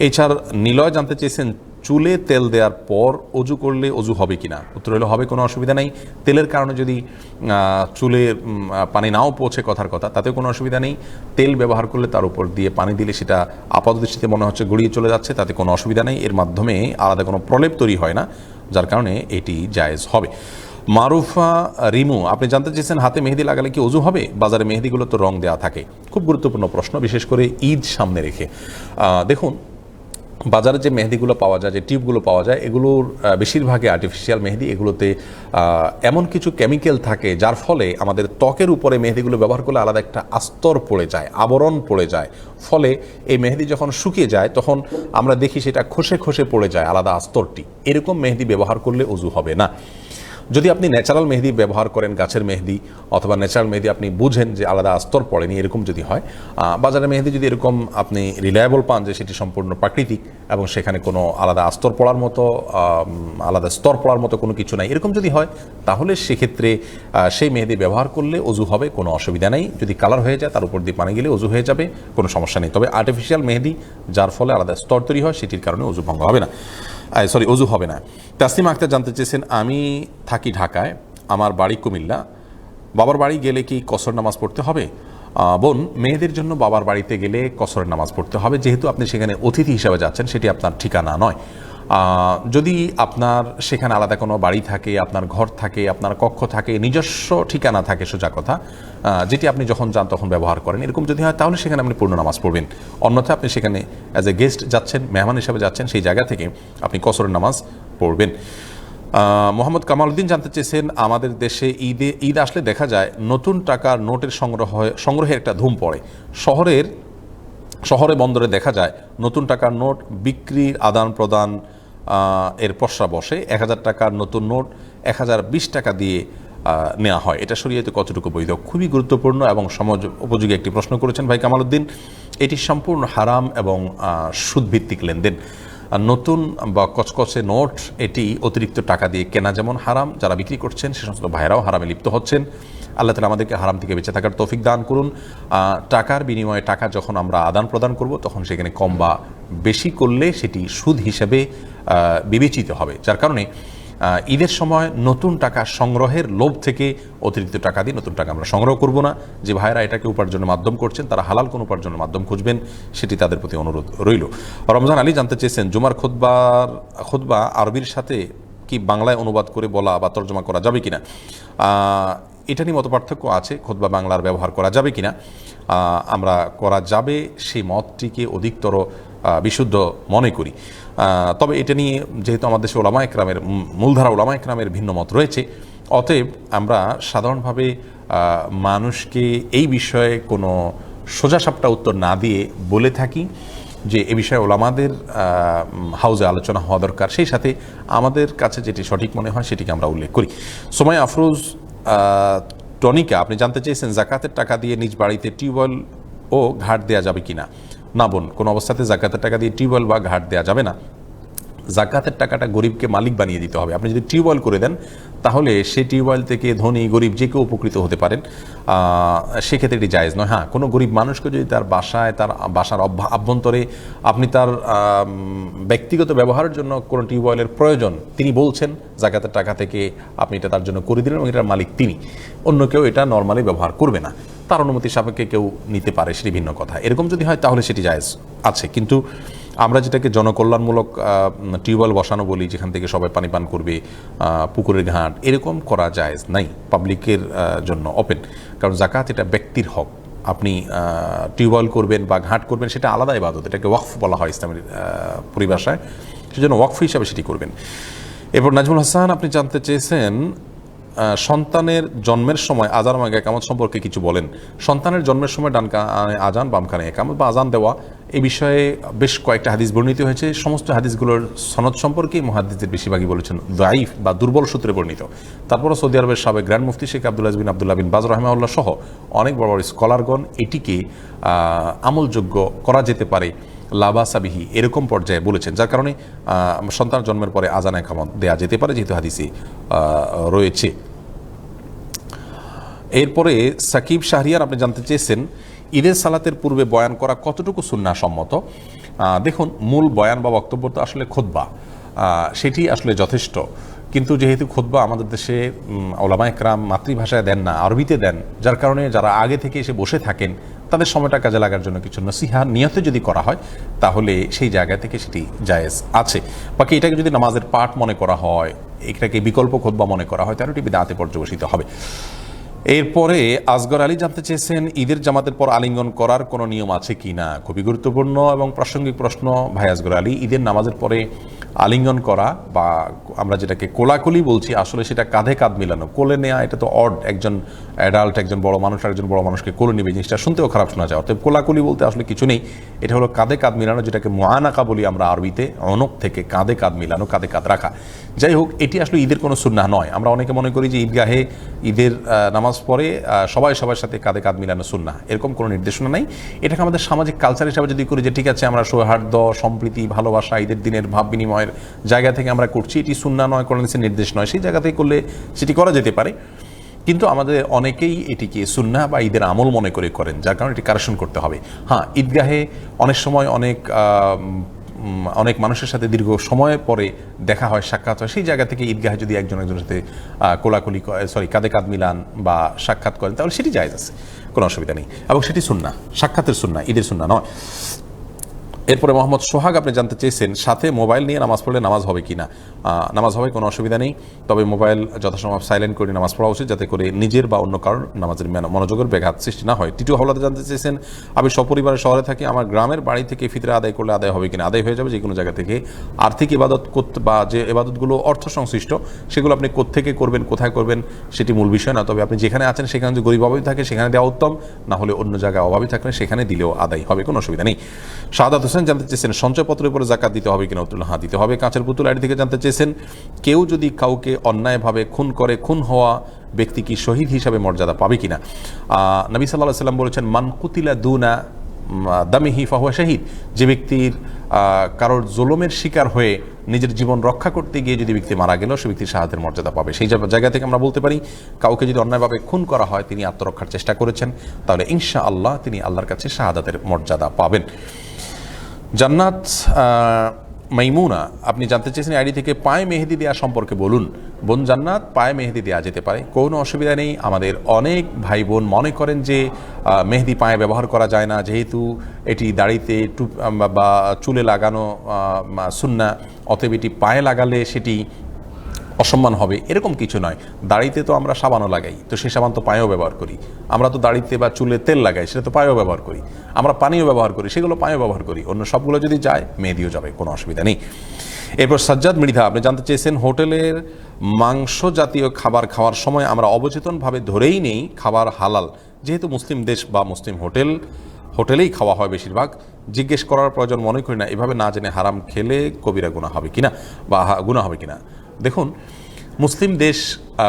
এছাড়া নিলয় জানতে চেয়েছেন চুলে তেল দেওয়ার পর অজু করলে অজু হবে কিনা। উত্তর হলো হবে, কোনো অসুবিধা নেই। তেলের কারণে যদি চুলে পানি নাও পৌঁছে কথার কথা, তাতেও কোনো অসুবিধা নেই। তেল ব্যবহার করলে তার উপর দিয়ে পানি দিলে সেটা আপাতদৃষ্টিতে মনে হচ্ছে গড়িয়ে চলে যাচ্ছে, তাতে কোনো অসুবিধা নেই। এর মাধ্যমে আলাদা কোনো প্রলেপ তৈরি হয় না, যার কারণে এটি জায়েজ হবে। মারুফা রিমু আপনি জানতে চেয়েছেন হাতে মেহেদি লাগালে কি অজু হবে? বাজারে মেহেদিগুলো তো রং দেওয়া থাকে। খুব গুরুত্বপূর্ণ প্রশ্ন, বিশেষ করে ঈদ সামনে রেখে। দেখুন, বাজারে যে মেহেদিগুলো পাওয়া যায়, যে টিউবগুলো পাওয়া যায়, এগুলোর বেশিরভাগই আর্টিফিশিয়াল মেহেদি। এগুলোতে এমন কিছু কেমিক্যাল থাকে যার ফলে আমাদের ত্বকের উপরে মেহেদিগুলো ব্যবহার করলে আলাদা একটা আস্তর পড়ে যায়, আবরণ পড়ে যায়। ফলে এই মেহেদি যখন শুকিয়ে যায় তখন আমরা দেখি সেটা খসে খসে পড়ে যায় আলাদা আস্তরটি। এরকম মেহেদি ব্যবহার করলে অজু হবে না। যদি আপনি ন্যাচারাল মেহেদি ব্যবহার করেন, গাছের মেহেদি অথবা ন্যাচারাল মেহেদি, আপনি বুঝেন যে আলাদা আস্তর পড়েনি, এরকম যদি হয়, বাজারের মেহেদি যদি এরকম আপনি রিলায়েবল পান যে সেটি সম্পূর্ণ প্রাকৃতিক এবং সেখানে কোনো আলাদা আস্তর পড়ার মতো, আলাদা স্তর পড়ার মতো কোনো কিছু নাই, এরকম যদি হয়, তাহলে সেক্ষেত্রে সেই মেহেদি ব্যবহার করলে অজু হবে, কোনো অসুবিধা নেই। যদি কালার হয়ে যায়, তার উপর দিয়ে পানি গেলে অজু হয়ে যাবে, কোনো সমস্যা নেই। তবে আর্টিফিশিয়াল মেহেদি যার ফলে আলাদা স্তর তৈরি হয়, সেটির কারণে অজু ভঙ্গ হবে না, অজু হবে না। তাসলিমা আক্তার জানতে চেয়েছেন আমি থাকি ঢাকায়, আমার বাড়ি কুমিল্লা, বাবার বাড়ি গেলে কি কসর নামাজ পড়তে হবে? বোন, মেয়েদের জন্য বাবার বাড়িতে গেলে কসরের নামাজ পড়তে হবে, যেহেতু আপনি সেখানে অতিথি হিসাবে যাচ্ছেন, সেটি আপনার ঠিকানা নয়। যদি আপনার সেখানে আলাদা কোনো বাড়ি থাকে, আপনার ঘর থাকে, আপনার কক্ষ থাকে, নিজস্ব ঠিকানা থাকে, সোজা কথা, যেটি আপনি যখন যান তখন ব্যবহার করেন, এরকম যদি হয়, তাহলে সেখানে আপনি পূর্ণ নামাজ পড়বেন। অন্যথায় আপনি সেখানে অ্যাজ এ গেস্ট যাচ্ছেন, মেহমান হিসাবে যাচ্ছেন, সেই জায়গা থেকে আপনি কসরের নামাজ পড়বেন। মোহাম্মদ কামাল উদ্দিন জানতে চেয়েছেন আমাদের দেশে ঈদ আসলে দেখা যায় নতুন টাকার নোটের সংগ্রহে একটা ধুম পড়ে। শহরে বন্দরে দেখা যায় নতুন টাকার নোট বিক্রির আদান প্রদান এর পসরা বসে। 1000 টাকার নতুন নোট 1020 টাকা দিয়ে নেওয়া হয়। এটা শরীয়তে কতটুকু বৈধ? খুবই গুরুত্বপূর্ণ এবং সমাজ উপযোগী একটি প্রশ্ন করেছেন ভাই কামাল উদ্দিন। এটি সম্পূর্ণ হারাম এবং সুদভিত্তিক লেনদেন। নতুন বা কচকচে নোট, এটি অতিরিক্ত টাকা দিয়ে কেনা যেমন হারাম, যারা বিক্রি করছেন সে সমস্ত ভাইরাও হারামে লিপ্ত হচ্ছেন। আল্লাহ তাআলা আমাদেরকে হারাম থেকে বেঁচে থাকার তৌফিক দান করুন। টাকার বিনিময়ে টাকা যখন আমরা আদান প্রদান করব, তখন সেখানে কম বা বেশি করলে সেটি সুদ হিসেবে বিবেচিত হবে। যার কারণে ঈদের সময় নতুন টাকা সংগ্রহের লোভ থেকে অতিরিক্ত টাকা দিয়ে নতুন টাকা আমরা সংগ্রহ করব না। যে ভাইয়েরা এটাকে উপার্জনের মাধ্যম করছেন, তারা হালাল কোন উপার্জনের মাধ্যম খুঁজবেন, সেটি তাদের প্রতি অনুরোধ রইল। রমজান আলী জানতে চেয়েছেন জুমার খুতবা আরবির সাথে কি বাংলায় অনুবাদ করে বলা বা তর্জমা করা যাবে কিনা? এটা নিয়ে মত পার্থক্য আছে, খুতবা বাংলার ব্যবহার করা যাবে কিনা। আমরা করা যাবে সেই মতটিকে অধিকতর বিশুদ্ধ মনে করি। তবে এটা নিয়ে যেহেতু আমাদের দেশে ওলামা একরামের, মূলধারা ওলামা একরামের ভিন্ন মত রয়েছে, অতএব আমরা সাধারণভাবে মানুষকে এই বিষয়ে কোনো সোজাসাপটা উত্তর না দিয়ে বলে থাকি যে এ বিষয়ে ওলামাদের হাউজে আলোচনা হওয়া দরকার। সেই সাথে আমাদের কাছে যেটি সঠিক মনে হয় সেটিকে আমরা উল্লেখ করি। সোমাই আফরোজ টনিকা আপনি জানতে চেয়েছেন জাকাতের টাকা দিয়ে নিজ বাড়িতে টিউবওয়েল ও ঘাট দেওয়া যাবে কিনা? না বোন, কোনো অবস্থাতে জাকাতের টাকা দিয়ে টিউবওয়েল বা ঘাট দেওয়া যাবে না। জাকাতের টাকাটা গরিবকে মালিক বানিয়ে দিতে হবে। আপনি যদি টিউবওয়েল করে দেন, তাহলে সেই টিউবওয়েল থেকে ধনী গরিব যে কেউ উপকৃত হতে পারেন, সেক্ষেত্রে এটি জায়েজ নয়। হ্যাঁ, কোনো গরিব মানুষকে যদি তার বাসার অভ্যন্তরে আপনি তার ব্যক্তিগত ব্যবহারের জন্য কোনো টিউবওয়েলের প্রয়োজন, তিনি বলছেন জাকাতের টাকা থেকে আপনি এটা তার জন্য করে দিলেন এবং এটার মালিক তিনি, অন্য কেউ এটা নর্মালি ব্যবহার করবে না, তার অনুমতি সাপেক্ষে কেউ নিতে পারে, সেটি ভিন্ন কথা। এরকম যদি হয় তাহলে সেটি জায়েজ আছে। কিন্তু আমরা যেটাকে জনকল্যাণমূলক টিউবওয়েল বসানো বলি, যেখান থেকে সবাই পানি পান করবে, পুকুরের ঘাট, এরকম করা জায়েজ নাই, পাবলিকের জন্য ওপেন। কারণ জাকাত এটা ব্যক্তির হক। আপনি টিউবওয়েল করবেন বা ঘাট করবেন, সেটা আলাদা ইবাদত, এটাকে ওয়াকফ বলা হয় ইসলামের পরিভাষায়, সেজন্য ওয়াকফ হিসাবে সেটি করবেন। এরপর নাজমুল হাসান আপনি জানতে চেয়েছেন সন্তানের জন্মের সময় আজান এবং একামত সম্পর্কে কিছু বলেন। সন্তানের জন্মের সময় ডান কানে আজান বাম কানে একামত বা আজান দেওয়া, এই বিষয়ে বেশ কয়েকটা হাদিস বর্ণিত হয়েছে। সমস্ত হাদিসগুলোর সনদ সম্পর্কে মুহাদ্দিসদের বেশিরভাগই বলেছেন দাঈফ বা দুর্বল সূত্রে বর্ণিত। তারপরও সৌদি আরবের সাবেক গ্র্যান্ড মুফতি শেখ আব্দুল্লাহ বিন বাজ রাহিমাহুল্লাহ সহ অনেক বড় বড় স্কলারগণ এটিকে আমলযোগ্য করা যেতে পারে, লাবাসাবিহি এরকম পর্যায়ে বলেছেন, যার কারণে সন্তান জন্মের পরে আজান একামত দেয়া যেতে পারে, যেহেতু হাদিসে রয়েছে। এরপরে সাকিব শাহরিয়ার আপনি জানতে চেয়েছেন ঈদের সালাতের পূর্বে বয়ান করা কতটুকু সুন্নাহ সম্মত। দেখুন, মূল বয়ান বা বক্তব্য তো আসলে খুতবা, সেটি আসলে যথেষ্ট। কিন্তু যেহেতু খুতবা আমাদের দেশে ওলামা একরাম মাতৃভাষায় দেন না, আরবিতে দেন, যার কারণে যারা আগে থেকে এসে বসে থাকেন তাদের সময়টা কাজে লাগার জন্য কিছু নসিহা নিয়তে যদি করা হয় তাহলে সেই জায়গা থেকে সেটি জায়েজ আছে। বাকি এটাকে যদি নামাজের পাঠ মনে করা হয়, এটাকে বিকল্প খুতবা মনে করা হয়, তাহলে এটি বিদআতে পর্যবসিত হবে। এরপরে আসগর আলী জানতে চেয়েছেন ঈদের জামাতের পর আলিঙ্গন করার কোনো নিয়ম আছে কি না। খুবই গুরুত্বপূর্ণ এবং প্রাসঙ্গিক প্রশ্ন ভাই আসগর আলী। ঈদের নামাজের পরে আলিঙ্গন করা বা আমরা যেটাকে কোলাকুলি বলছি, আসলে সেটা কাঁধে কাঁধ মিলানো, কোলে নেওয়া, এটা তো অড। একজন অ্যাডাল্ট, একজন বড় মানুষ একজন বড় মানুষকে কোলে নেবে, জিনিসটা শুনতেও খারাপ শোনা যায়। অর্থাৎ কোলাকুলি বলতে আসলে কিছু নেই, এটা হলো কাঁধে কাঁধ মিলানো, যেটাকে মুআনাকা বলি আমরা আরবিতে। অনক থেকে কাঁধে কাঁধ মিলানো, কাঁধে কাঁধ রাখা। যাই হোক, এটি আসলে ঈদের কোনো সুন্নাহ নয়। আমরা অনেকে মনে করি যে ঈদগাহে ঈদের নামাজ পড়ে সবাই সবার সাথে কাঁধে কাঁধ মিলানো সুন্নাহ, এরকম কোনো নির্দেশনা নেই। এটাকে আমাদের সামাজিক কালচার হিসাবে যদি করি যে ঠিক আছে আমরা সৌহার্দ্য, সম্প্রীতি, ভালোবাসা, ঈদের দিনের ভাব বিনিময়ের জায়গা থেকে আমরা করছি, এটি সুন্নাহ নয়, কোনো নির্দেশ নয়, সেই জায়গা থেকে করলে সেটি করা যেতে পারে। কিন্তু আমাদের অনেকেই এটিকে সুন্নাহ বা ঈদের আমল মনে করে করেন, যার কারণে এটি কারেকশন করতে হবে। হ্যাঁ, ঈদগাহে অনেক সময় অনেক মানুষের সাথে দীর্ঘ সময় পরে দেখা হয়, সাক্ষাৎ হয়, সেই জায়গা থেকে ঈদগাহে যদি একজনের সাথে কোলাকুলি কাঁধে কাঁধ মিলান বা সাক্ষাৎ করেন তাহলে সেটি জায়েজ আছে, কোনো অসুবিধা নেই, এবং সেটি সুন্নাহ, সাক্ষাতের সুন্নাহ, ঈদের সুন্নাহ নয়। এরপরে মোহাম্মদ সোহাগ আপনি জানতে চেয়েছেন সাথে মোবাইল নিয়ে নামাজ পড়লে নামাজ হবে কি না। নামাজ হবে, কোনো অসুবিধা নেই, তবে মোবাইল যথাসম্ভব সাইলেন্ট করে নামাজ পড়া উচিত, যাতে করে নিজের বা অন্য কারোর নামাজের মনোযোগের ব্যাঘাত সৃষ্টি না হয়। টিটু হাওলাদার জানতে চেয়েছেন আমি সপরিবারে শহরে থাকি, আমার গ্রামের বাড়ি থেকে ফিতরা আদায় করলে আদায় হবে কিনা। আদায় হয়ে যাবে, যে কোনো জায়গা থেকে। আর্থিক ইবাদত করতে বা যে ইবাদতগুলো অর্থ সংশ্লিষ্ট সেগুলো আপনি কোত্থেকে করবেন, কোথায় করবেন সেটি মূল বিষয় না, তবে আপনি যেখানে আছেন সেখানে যদি গরিব অভাবী থাকে সেখানে দেওয়া উত্তম, না হলে অন্য জায়গায় অভাবী থাকলে সেখানে দিলেও আদায় হবে, কোনো অসুবিধা নেই। শাহাদাত হোসেন জানতে চেয়েছেন সঞ্চয়পত্রের উপরে যাকাত দিতে হবে কিনা। হ্যাঁ, দিতে হবে। কাঁচের পুতুল আইডি থেকে জানতে চেয়েছেন কেউ যদি কাউকে অন্যায়ভাবে খুন করে, খুন হওয়া ব্যক্তি কি শহীদ হিসাবে মর্যাদা পাবে কিনা। নবী সাল্লাল্লাহু আলাইহি ওয়াসাল্লাম বলেছেন মান কুতিলা দুনা দামিহি ফাহুয়া শাহীদ, যে ব্যক্তির কারোর জুলুমের শিকার হয়ে নিজের জীবন রক্ষা করতে গিয়ে যদি ব্যক্তি মারা গেল, সে ব্যক্তি শাহাদাতের মর্যাদা পাবে। সেই জায়গা থেকে আমরা বলতে পারি কাউকে যদি অন্যায়ভাবে খুন করা হয়, তিনি আত্মরক্ষার চেষ্টা করেছেন, তাহলে ইনশাআল্লাহ তিনি আল্লাহর কাছে শাহাদাতের মর্যাদা পাবেন। জান্নাত মাইমুনা আপনি জানতে চেয়েছেন আইডি থেকে পায়ে মেহেদি দেওয়া সম্পর্কে বলুন। বোন জান্নাত, পায়ে মেহেদি দেওয়া যেতে পারে, কোনো অসুবিধা নেই। আমাদের অনেক ভাই বোন মনে করেন যে মেহেদি পায়ে ব্যবহার করা যায় না, যেহেতু এটি দাড়িতে বা চুলে লাগানো সুন্নাহ, অতএব এটি পায়ে লাগালে সেটি অসম্মান হবে, এরকম কিছু নয়। দাড়িতে তো আমরা সাবানও লাগাই, তো সেই সাবান তো পায়েও ব্যবহার করি। আমরা তো দাড়িতে বা চুলে তেল লাগাই, সেটা তো পায়েও ব্যবহার করি। আমরা পানিও ব্যবহার করি, সেগুলো পায়েও ব্যবহার করি। অন্য সবগুলো যদি যায় মেহেদিও যাবে, কোনো অসুবিধা নেই। এরপর সাজ্জাদ মৃধা আপনি জানতে চেয়েছেন হোটেলের মাংস জাতীয় খাবার খাওয়ার সময় আমরা অবচেতনভাবে ধরেই নেই খাবার হালাল, যেহেতু মুসলিম দেশ বা মুসলিম হোটেলেই খাওয়া হয় বেশিরভাগ, জিজ্ঞেস করার প্রয়োজন মনে করি না। এভাবে না জেনে হারাম খেলে কবিরা গুনাহ হবে কিনা বা গুনাহ হবে কিনা। দেখুন, মুসলিম দেশ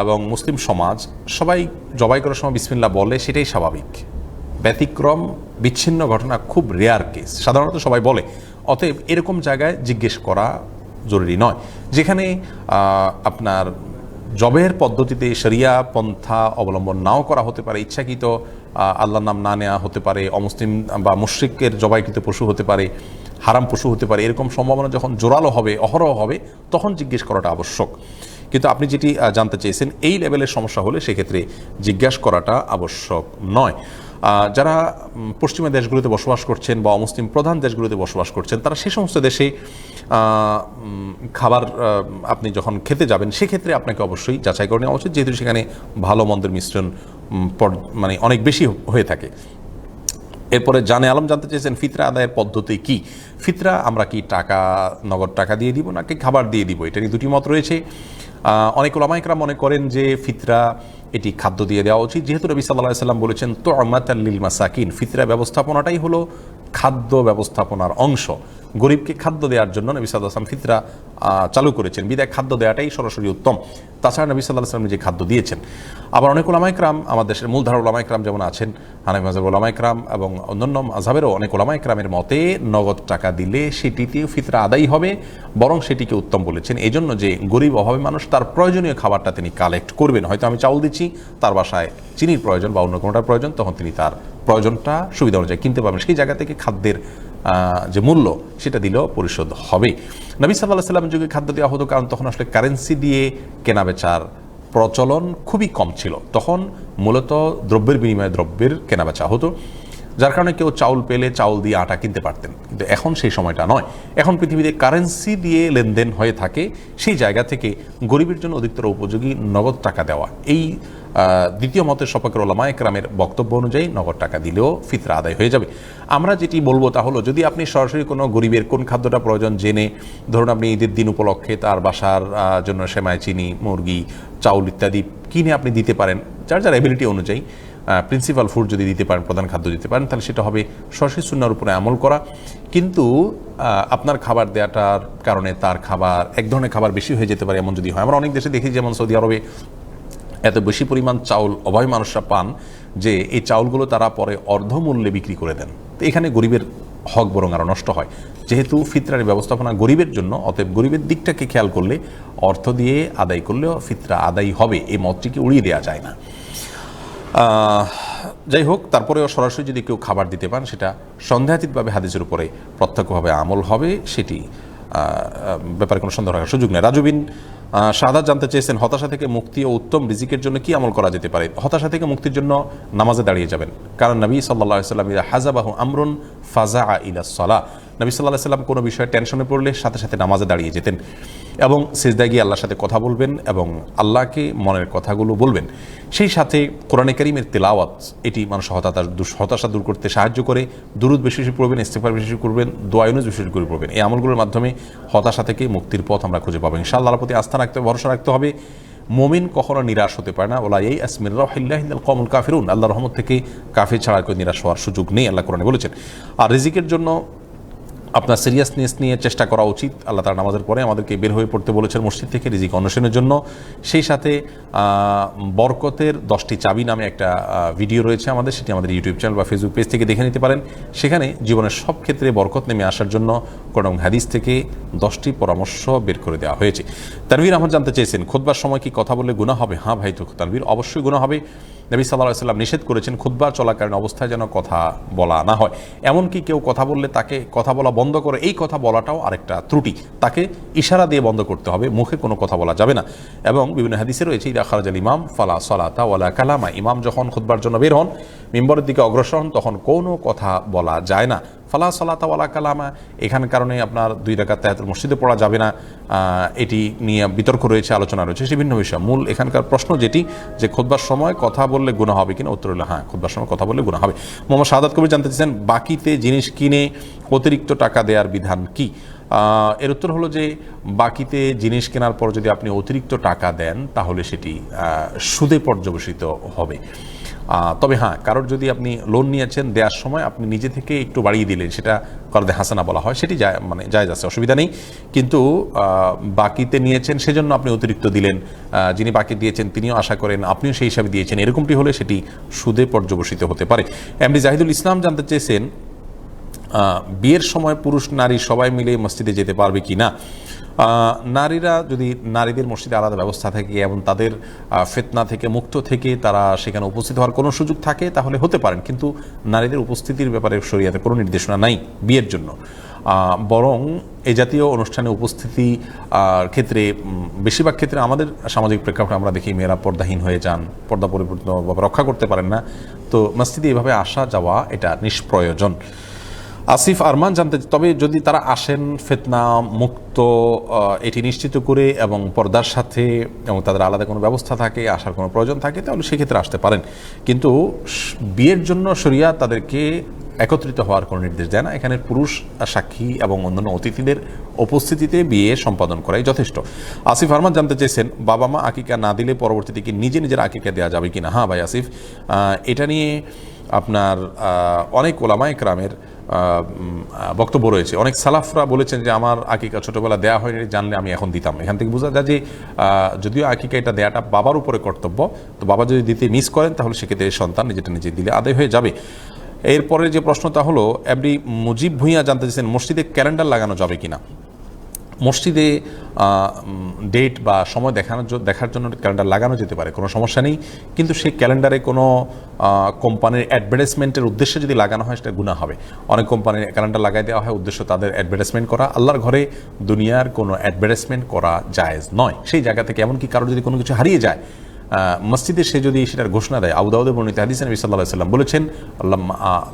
এবং মুসলিম সমাজ সবাই জবাই করার সময় বিসমিল্লাহ বলে, সেটাই স্বাভাবিক। ব্যতিক্রম, বিচ্ছিন্ন ঘটনা, খুব রেয়ার কেস, সাধারণত সবাই বলে। অতএব এরকম জায়গায় জিজ্ঞেস করা জরুরি নয়। যেখানে আপনার জবের পদ্ধতিতে শরিয়া পন্থা অবলম্বন নাও করা হতে পারে, ইচ্ছাকৃত আল্লাহর নাম না নেওয়া হতে পারে, অমুসলিম বা মুশরিকের জবাইকৃত পশু হতে পারে, হারাম পশু হতে পারে, এরকম সম্ভাবনা যখন জোরালো হবে, অহরহ হবে, তখন জিজ্ঞেস করাটা আবশ্যক। কিন্তু আপনি যেটি জানতে চেয়েছেন এই লেভেলের সমস্যা হলে সেক্ষেত্রে জিজ্ঞাসা করাটা আবশ্যক নয়। যারা পশ্চিমা দেশগুলোতে বসবাস করছেন বা অমুসলিম প্রধান দেশগুলোতে বসবাস করছেন, তারা সে সমস্ত দেশে খাবার আপনি যখন খেতে যাবেন সেক্ষেত্রে আপনাকে অবশ্যই যাচাই করে নেওয়া উচিত, যেহেতু সেখানে ভালো মন্দের মিশ্রণ মানে অনেক বেশি হয়ে থাকে। এরপরে জানে আলম জানতে চেয়েছেন ফিতরা আদায়ের পদ্ধতি কি। ফিতরা আমরা কি নগদ টাকা দিয়ে দিব নাকি খাবার দিয়ে দিব, এটা নিয়ে দুটি মত রয়েছে। অনেক ওলামা ইকরাম মনে করেন যে ফিতরা এটি খাদ্য দিয়ে দেওয়া উচিত, যেহেতু নবী সাল্লাল্লাহু আলাইহি সাল্লাম বলেছেন তু'মাতাল লিল মাসাকিন, ফিতরা ব্যবস্থাপনাটাই হলো খাদ্য ব্যবস্থাপনার অংশ। গরিবকে খাদ্য দেওয়ার জন্য নবী সাল্লাল্লাহু আলাইহি সাল্লাম ফিতরা চালু করেছেন, বিদায় খাদ্য দেওয়াটাই সরাসরি উত্তম। তাছাড়া নবী সাল্লাল্লাহু আলাইহি সাল্লাম যে খাদ্য দিয়েছেন। আবার অনেক ওলামা ইকরাম, আমাদের দেশের মূলধারার ওলামা ইকরাম যেমন আছেন, হানাফি মাযহাবের ওলামা ইকরাম এবং অন্যান্য মাযহাবেরও অনেক ওলামা ইকরামের মতে নগদ টাকা দিলে সেটিতেও ফিতরা আদায় হবে, বরং সেটিকে উত্তম বলেছেন। এই জন্য যে গরিব অভাবী মানুষ তার প্রয়োজনীয় খাবারটা তিনি কালেক্ট করবেন, হয়তো আমি চাউল দিচ্ছি, তার বাসায় চিনির প্রয়োজন বা অন্য কোনোটার প্রয়োজন, তখন তিনি তার প্রয়োজনটা সুবিধা অনুযায়ী কিনতে পারবেন, সেই জায়গা থেকে খাদ্যের যে মূল্য সেটা দিলেও পরিশোধ হবে। নবী সাল্লাল্লাহু আলাইহি সাল্লামের যুগে খাদ্য দেওয়া হতো, কারণ তখন আসলে কারেন্সি দিয়ে কেনাবেচার প্রচলন খুবই কম ছিল, তখন মূলত দ্রব্যের বিনিময়ে দ্রব্যের কেনাবেচা হতো, যার কারণে কেউ চাউল পেলে চাউল দিয়ে আটা কিনতে পারতেন। কিন্তু এখন সেই সময়টা নয়, এখন পৃথিবীতে কারেন্সি দিয়ে লেনদেন হয়ে থাকে, সেই জায়গা থেকে গরিবের জন্য অধিকতর উপযোগী নগদ টাকা দেওয়া। এই দ্বিতীয় মতের সপক্ষের ওলামা ইকরামের বক্তব্য অনুযায়ী নগদ টাকা দিলেও ফিতরা আদায় হয়ে যাবে। আমরা যেটি বলবো তা হলো, যদি আপনি সরাসরি কোনো গরিবের কোন খাদ্যটা প্রয়োজন জেনে, ধরুন আপনি ঈদের দিন উপলক্ষে তার বাসার জন্য সেমাই, চিনি, মুরগি, চাউল ইত্যাদি কিনে আপনি দিতে পারেন, যার যার এবিলিটি অনুযায়ী প্রিন্সিপাল ফুড যদি দিতে পারেন, প্রধান খাদ্য দিতে পারেন, তাহলে সেটা হবে সরাসরি সুন্নাহর উপরে আমল করা। কিন্তু আপনার খাবার দেওয়াটার কারণে তার খাবার, এক ধরনের খাবার বেশি হয়ে যেতে পারে এমন যদি হয়। আমরা অনেক দেশে দেখি, যেমন সৌদি আরবে এত বেশি পরিমাণ চাউল অভাবী মানুষরা পান যে এই চাউলগুলো তারা পরে অর্ধমূল্যে বিক্রি করে দেন। তো এখানে গরিবের হক বরং আরও নষ্ট হয়। যেহেতু ফিতরার ব্যবস্থাপনা গরিবের জন্য, অতএব গরিবের দিকটাকে খেয়াল করলে, অর্থ দিয়ে আদায় করলেও ফিতরা আদায় হবে, এই মতটিকে উড়িয়ে দেওয়া যায় না। যাই হোক, তারপরেও সরাসরি যদি কেউ খাবার দিতে পান, সেটা সন্দেহাতীতভাবে হাদিসের উপরে প্রত্যক্ষভাবে আমল হবে, সেটি ব্যাপারে কোনো সন্দেহ রাখার সুযোগ নেই। রাজুবিন শাহাদাত জানতে চেয়েছেন, হতাশা থেকে মুক্তি ও উত্তম রিজিকের জন্য কি আমল করা যেতে পারে? হতাশা থেকে মুক্তির জন্য নামাজে দাঁড়িয়ে যাবেন, কারণ নবী সাল্লাল্লাহু আলাইহি ওয়াসাল্লাম ইযা হাযাবাহু আমরুন ফাযাআ ইলাস সালাহ, নবী সাল্লাল্লাহু আলাইহি ওয়াসাল্লাম কোনো বিষয়ে টেনশনে পড়লে সাথে সাথে নামাজে দাঁড়িয়ে যেতেন এবং সিজদায় গিয়ে আল্লাহর সাথে কথা বলবেন এবং আল্লাহকে মনের কথাগুলো বলবেন। সেই সাথে কোরআনে কারীমের তিলাওয়াত, এটি মানুষ হতাশা দূর করতে সাহায্য করে। দুরূদ বেশি বেশি পড়বেন, ইস্তিগফার বেশি বেশি করবেন, দোয়া ইউনুস বেশি বেশি করে পড়বেন। এই আমলগুলোর মাধ্যমে হতাশা থেকে মুক্তির পথ আমরা খুঁজে পাবো ইনশাআল্লাহ। আল্লাহর প্রতি আস্থা রাখতে, ভরসা রাখতে হবে। মুমিন কখনো নিরাশ হতে পারে না। ওলা ইয়াইআস মির রাহিল্লাহিল কওমুল কাফিরুন, আল্লাহর রহমত থেকে কাফির ছাড়া কেউ নিরাশ হওয়ার সুযোগ নেই, আল্লাহ কোরআনে বলেছেন। আর রিজিকের জন্য আপনার সিরিয়াসনেস নিয়ে চেষ্টা করা উচিত। আল্লাহ তাআলা নামাজের পরে আমাদেরকে বের হয়ে পড়তে বলেছেন মসজিদ থেকে রিজিক অন্বেষণের জন্য। সেই সাথে বরকতের 10টি চাবি নামে একটা ভিডিও রয়েছে আমাদের, সেটি আমাদের ইউটিউব চ্যানেল বা ফেসবুক পেজ থেকে দেখে নিতে পারেন। সেখানে জীবনের সব ক্ষেত্রে বরকত নেমে আসার জন্য কোরআন এবং হাদিস থেকে 10টি পরামর্শ বের করে দেওয়া হয়েছে। তানভীর আহমদ জানতে চেয়েছেন, খুতবার সময় কি কথা বললে গুনাহ হবে? হ্যাঁ ভাই, তো তানভীর, অবশ্যই গুনাহ হবে। নবী সাল্লাল্লাহু আলাইহি ওয়াসাল্লাম নিষেধ করেছেন খুতবা চলাকালীন অবস্থায় যেন কথা বলা না হয়। এমনকি কেউ কথা বললে তাকে কথা বলা বন্ধ করে, এই কথা বলাটাও আরেকটা ত্রুটি, তাকে ইশারা দিয়ে বন্ধ করতে হবে, মুখে কোনো কথা বলা যাবে না। এবং বিভিন্ন হাদিসে রয়েছে, ইদা খারাজাল ইমাম ফালা সালাতা ওয়ালা কালামা, ইমাম যখন খুতবার জন্য বের হন, মিম্বরের দিকে অগ্রসর হন, তখন কোনো কথা বলা যায় না। ফালা সালাতা ওয়ালা কালামা, এখানে কারণে আপনার 2 রাকাত তাহিয়াতুল মসজিদে পড়া যাবে না, এটি নিয়ে বিতর্ক রয়েছে, আলোচনা রয়েছে, বিভিন্ন বিষয়। মূল এখানকার প্রশ্ন যেটি, যে খুতবার সময় কথা বললে গুনাহ হবে কিনা, উত্তর হলো হ্যাঁ, খুতবার সময় কথা বললে গুনাহ হবে। মোহাম্মদ শাহাদাত কবির জানতে চাইছেন, বাকিতে জিনিস কিনে অতিরিক্ত টাকা দেওয়ার বিধান কি? এর উত্তর হলো যে, বাকিতে জিনিস কেনার পর যদি আপনি অতিরিক্ত টাকা দেন, তাহলে সেটি সুদে পর্যবসিত হবে। তবে হ্যাঁ, কারোর যদি আপনি লোন নিয়েছেন, দেওয়ার সময় আপনি নিজে থেকে একটু বাড়িয়ে দিলেন, সেটা করদে হাসানা বলা হয়, সেটি জায়েজ আছে, অসুবিধা নেই। কিন্তু বাকিতে নিয়েছেন সেজন্য আপনি অতিরিক্ত দিলেন, যিনি বাকি দিয়েছেন তিনিও আশা করেন আপনিও সেই হিসাবে দিয়েছেন, এরকমটি হলে সেটি সুদে পর্যবসিত হতে পারে। এমডি জাহিদুল ইসলাম জানতে চেয়েছেন, বিয়ের সময় পুরুষ নারী সবাই মিলে মসজিদে যেতে পারবে কি না? নারীরা যদি, নারীদের মসজিদে আলাদা ব্যবস্থা থাকে এবং তাদের ফিতনা থেকে মুক্ত থেকে তারা সেখানে উপস্থিত হওয়ার কোনো সুযোগ থাকে, তাহলে হতে পারেন। কিন্তু নারীদের উপস্থিতির ব্যাপারে শরীয়তে কোনো নির্দেশনা নাই বিয়ের জন্য। বরং এই জাতীয় অনুষ্ঠানে উপস্থিতি ক্ষেত্রে, বেশিরভাগ ক্ষেত্রে আমাদের সামাজিক প্রেক্ষাপটে আমরা দেখি মেয়েরা পর্দাহীন হয়ে যান, পর্দা পরিপূর্ণভাবে রক্ষা করতে পারেন না। তো মসজিদে এভাবে আসা যাওয়া এটা নিষ্প্রয়োজন। আসিফ আরমান জানতে, তবে যদি তারা আসেন ফিতনা মুক্ত এটি নিশ্চিত করে এবং পর্দার সাথে, এবং তাদের আলাদা কোনো ব্যবস্থা থাকে, আসার কোনো প্রয়োজন থাকে, তাহলে সেক্ষেত্রে আসতে পারেন। কিন্তু বিয়ের জন্য শরিয়া তাদেরকে একত্রিত হওয়ার কোনো নির্দেশ দেয় না। এখানে পুরুষ সাক্ষী এবং অন্যান্য অতিথিদের উপস্থিতিতে বিয়ে সম্পাদন করাই যথেষ্ট। আসিফ আহমদ জানতে চেয়েছেন, বাবা মা আকিকা না দিলে পরবর্তীতে কি নিজের আকিকা দেওয়া যাবে কিনা? হ্যাঁ ভাই আসিফ, এটা নিয়ে আপনার অনেক ওলামা ইকরামের বক্তব্য রয়েছে। অনেক সালাফরা বলেছেন যে আমার আকিকা ছোটবেলা দেওয়া হয়নি, জানলে আমি এখন দিতাম। এখান থেকে বোঝা যায় যে যদিও আকিকা এটা দেওয়াটা বাবার উপরে কর্তব্য, তো বাবা যদি দিতে মিস করেন তাহলে সেক্ষেত্রে সন্তান নিজেটা নিজে দিলে আদায় হয়ে যাবে। এরপরে যে প্রশ্নটা হলো, এমডি মুজিব ভূঁইয়া জানতে চেয়েছেন মসজিদে ক্যালেন্ডার লাগানো যাবে কিনা। মসজিদে ডেট বা সময় দেখার জন্য ক্যালেন্ডার লাগানো যেতে পারে, কোনো সমস্যা নেই। কিন্তু সেই ক্যালেন্ডারে কোনো কোম্পানির অ্যাডভার্টাইজমেন্টের উদ্দেশ্যে যদি লাগানো হয় সেটা গুনাহ হবে। অনেক কোম্পানির ক্যালেন্ডার লাগাই দেওয়া হয় উদ্দেশ্য তাদের অ্যাডভার্টাইজমেন্ট করা। আল্লাহর ঘরে দুনিয়ার কোনো অ্যাডভার্টাইজমেন্ট করা জায়েজ নয়। সেই জায়গা থেকে এমনকি কারো যদি কোনো কিছু হারিয়ে যায় মসজিদে, সে যদি সেটার ঘোষণা দেয়, আবু দাউদে বর্ণিত হাদিসে নবী সাল্লাল্লাহু আলাইহি ওয়াসাল্লাম বলেছেন,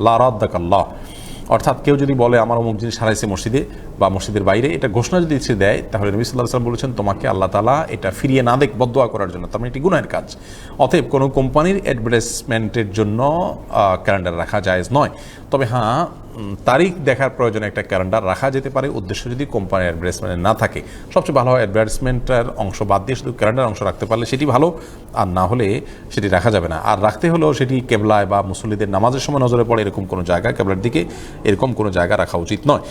লা রাদ্দাকাল্লাহ, অর্থাৎ কেউ যদি বলে আমার অমুক জিনিস হারাইছে মসজিদে বা মসজিদের বাইরে, এটা ঘোষণা যদি সে দেয় তাহলে নবী সাল্লাল্লাহু আলাইহি ওয়াসাল্লাম বলেছেন তোমাকে আল্লাহ তাআলা এটা ফিরিয়ে না দেখ বদদোয়া করার জন্য, তার মানে এটি গুনাহের কাজ। অতএব কোনো কোম্পানির অ্যাডভার্টাইজমেন্টের জন্য ক্যালেন্ডার রাখা জায়েজ নয়। তবে হ্যাঁ, তারিখ দেখার প্রয়োজনে একটা ক্যালেন্ডার রাখা যেতে পারে, উদ্দেশ্য যদি কোম্পানির অ্যাডভার্টাইজমেন্ট না থাকে। সবচেয়ে ভালো হয় অ্যাডভার্টাইজমেন্টের অংশ বাদ দিয়ে শুধু ক্যালেন্ডার অংশ রাখতে পারলে সেটি ভালো, আর না হলে সেটি রাখা যাবে না। আর রাখতে হলেও সেটি কেবলায় বা মুসল্লিদের নামাজের সময় নজরে পড়ে এরকম কোনো জায়গা, কেবলার দিকে এরকম কোনো জায়গা রাখা উচিত নয়।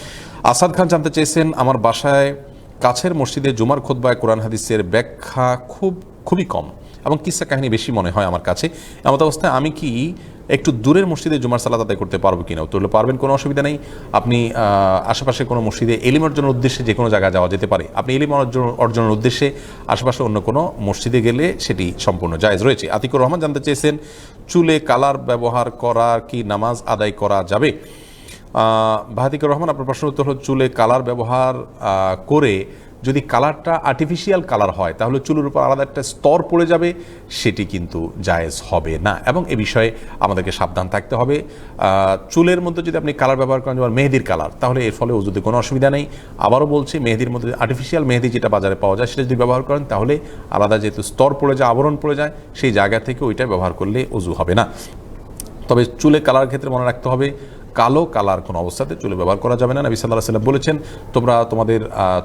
আসাদ খান জানতে চেয়েছেন, আমার বাসায় কাছের মসজিদে জুমার খুতবায় কোরআন হাদিসের ব্যাখ্যা খুবই কম এবং কিসসা কাহিনী বেশি মনে হয় আমার কাছে। এমন অবস্থায় আমি কি একটু দূরের মসজিদে জুমার সালাত আদায় করতে পারবো কিনা? উত্তর হলো পারবেন, কোনো অসুবিধা নেই। আপনি আশেপাশে কোনো মসজিদে এলিম অর্জনের উদ্দেশ্যে যে কোনো জায়গায় যাওয়া যেতে পারে। আপনি এলিম অর্জনের উদ্দেশ্যে আশেপাশে অন্য কোনো মসজিদে গেলে সেটি সম্পূর্ণ জায়েজ রয়েছে। আতিকুর রহমান জানতে চেয়েছেন, চুলে কালার ব্যবহার করা কি নামাজ আদায় করা যাবে? আতিকুর রহমান, আপনার প্রশ্ন উত্তর হলো, চুলে কালার ব্যবহার করে যদি কালারটা আর্টিফিশিয়াল কালার হয় তাহলে চুলের উপর আলাদা একটা স্তর পড়ে যাবে, সেটি কিন্তু জায়েজ হবে না এবং এ বিষয়ে আমাদেরকে সাবধান থাকতে হবে। চুলের মধ্যে যদি আপনি কালার ব্যবহার করেন যেমন মেহেদির কালার, তাহলে এর ফলে ওজুতে কোনো অসুবিধা নেই। আবারও বলছি, মেহেদির মধ্যে আর্টিফিশিয়াল মেহেদি যেটা বাজারে পাওয়া যায় সেটা যদি ব্যবহার করেন তাহলে আলাদা যেহেতু স্তর পড়ে যায়, আবরণ পড়ে যায়, সেই জায়গা থেকে ওইটা ব্যবহার করলে ওজু হবে না। তবে চুলে কালার ক্ষেত্রে মনে রাখতে হবে, কালো কালার কোনো অবস্থাতে চুলে ব্যবহার করা যাবে না। নবী সাল্লাল্লাহু আলাইহি ওয়াসাল্লাম বলেছেন, তোমরা তোমাদের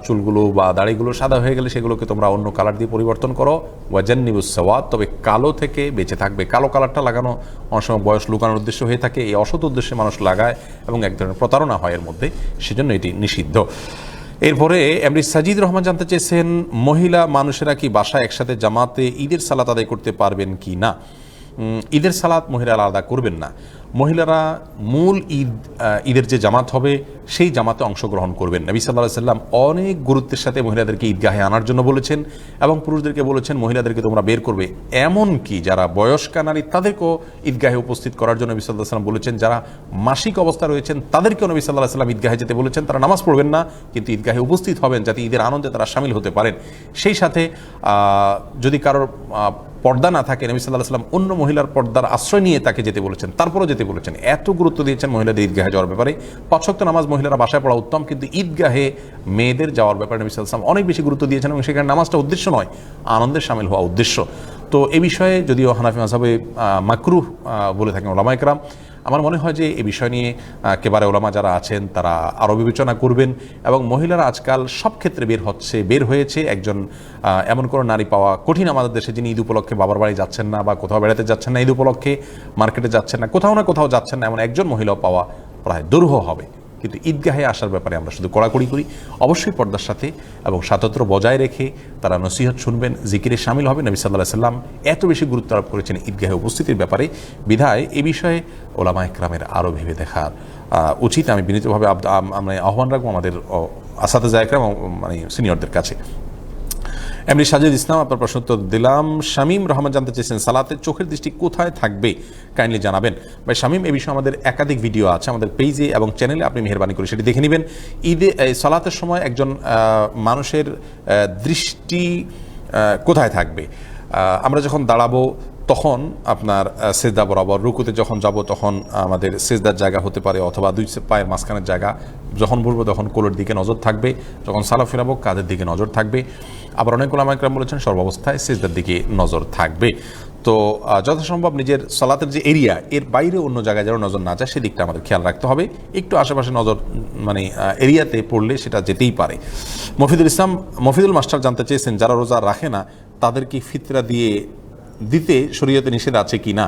চুলগুলো বা দাড়িগুলো সাদা হয়ে গেলে সেগুলোকে তোমরা অন্য কালার দিয়ে পরিবর্তন করো, ওয়াজান্নিবুস সাওয়াদ, তবে কালো থেকে বেঁচে থাকবে। কালো কালারটা লাগানো অনেক সময় বয়স লুকানোর উদ্দেশ্য হয়ে থাকে, এই অসৎ উদ্দেশ্যে মানুষ লাগায় এবং এক ধরনের প্রতারণা হয় এর মধ্যে, সেজন্য এটি নিষিদ্ধ। এরপরে এমডি সাজিদ রহমান জানতে চেয়েছেন, মহিলা মানুষেরা কি বাসায় একসাথে জামাতে ঈদের সালাত আদায় করতে পারবেন কি না? ঈদের সালাত মহিলারা আলাদা করবেন না। মহিলারা মূল ঈদের যে জামাত হবে সেই জামাতে অংশগ্রহণ করবেন। নবী সাল্লাল্লাহু আলাইহি ওয়াসাল্লাম অনেক গুরুত্বের সাথে মহিলাদেরকে ঈদগাহে আনার জন্য বলেছেন এবং পুরুষদেরকে বলেছেন মহিলাদেরকে তোমরা বের করবে। এমন কি যারা বয়স্কা নারী তাদেরকেও ঈদগাহে উপস্থিত করার জন্য নবী সাল্লাল্লাহু আলাইহি ওয়াসাল্লাম বলেছেন। যারা মাসিক অবস্থা রয়েছেন তাদেরকেও নবী সাল্লাল্লাহু আলাইহি ওয়াসাল্লাম ঈদগাহে যেতে বলেছেন। তারা নামাজ পড়বেন না, কিন্তু ঈদগাহে উপস্থিত হবেন যাতে ঈদের আনন্দে তারা শামিল হতে পারেন। সেই সাথে যদি কারোর পর্দা না থাকে, নবী সাল্লাল্লাহু আলাইহি ওয়াসাল্লাম অন্য মহিলার পর্দার আশ্রয় নিয়ে তাকে যেতে বলেছেন, তারপরও যেতে বলেছেন। এত গুরুত্ব দিয়েছেন মহিলাদের ঈদগাহে যাওয়ার ব্যাপারে। 5 ওয়াক্ত নামাজ মহিলারা বাসায় পড়া উত্তম, কিন্তু ঈদগাহে মেয়েদের যাওয়ার ব্যাপারে নবী সাল্লাল্লাহু আলাইহি ওয়াসাল্লাম অনেক বেশি গুরুত্ব দিয়েছেন এবং সেখানে নামাজটা উদ্দেশ্য নয়, আনন্দের শামিল হওয়া উদ্দেশ্য। তো এ বিষয়ে যদিও হানাফি মাযহাবে মাকরুহ বলে থাকেন ওলামা ইকরাম, আমার মনে হয় যে এ বিষয় নিয়ে কেবারে ওলামা যারা আছেন তারা আরও বিবেচনা করবেন। এবং মহিলারা আজকাল সব ক্ষেত্রে বের হয়েছে। একজন এমন কোনো নারী পাওয়া কঠিন আমাদের দেশে যিনি ঈদ উপলক্ষে বাবার বাড়ি যাচ্ছেন না বা কোথাও বেড়াতে যাচ্ছেন না, ঈদ উপলক্ষে মার্কেটে যাচ্ছেন না, কোথাও যাচ্ছেন না, এমন একজন মহিলাও পাওয়া প্রায় দুরূহ হবে। কিন্তু ঈদগাহে আসার ব্যাপারে আমরা শুধু কড়াকড়ি করি। অবশ্যই পর্দার সাথে এবং স্বাতন্ত্র্য বজায় রেখে তারা নসিহত শুনবেন, জিকিরে শামিল হবে। নবী সাল্লাল্লাহু আলাইহি ওয়াসাল্লাম এত বেশি গুরুত্ব আরোপ করেছেন ঈদগাহে উপস্থিতির ব্যাপারে, বিধায় এ বিষয়ে ওলামা ইকরামের আরও ভেবে দেখার উচিত। আমি বিনীতভাবে আমরা আহ্বান রাখবো আমাদের আসাতেজা ইকরাম মানে সিনিয়রদের কাছে। এমনি সাজিদ ইসলাম, আপনার প্রশ্ন উত্তর দিলাম। শামীম রহমান জানতে চেয়েছেন, সালাতে চোখের দৃষ্টি কোথায় থাকবে কাইন্ডলি জানাবেন। ভাই শামীম, এই বিষয়ে আমাদের একাধিক ভিডিও আছে আমাদের পেজে এবং চ্যানেলে, আপনি মেহেরবানি করে সেটি দেখে নেবেন। সালাতের সময় একজন মানুষের দৃষ্টি কোথায় থাকবে? আমরা যখন দাঁড়াবো তখন আপনার সেজদা বরাবর, রুকুতে যখন যাব তখন আমাদের সেজদার জায়গা হতে পারে অথবা দুই পায়ের মাঝখানের জায়গা, যখন বলবো তখন কোলের দিকে নজর থাকবে, যখন সালাম ফেরাবো কাঁধের দিকে নজর থাকবে। আবার অনেক ওলামা ইকরাম বলেছেন সর্বাবস্থায় সেজদার দিকে নজর থাকবে। তো যথাসম্ভব নিজের সালাতের যে এরিয়া এর বাইরে অন্য জায়গায় যেন নজর না যায় সেদিকটা আমাদের খেয়াল রাখতে হবে। একটু আশেপাশে নজর মানে এরিয়াতে পড়লে সেটা যেতেই পারে। মফিদুল মাস্টার জানতে চেয়েছেন যারা রোজা রাখে না তাদের কি ফিতরা দিতে শরীয়তে নিষেধ আছে কি না?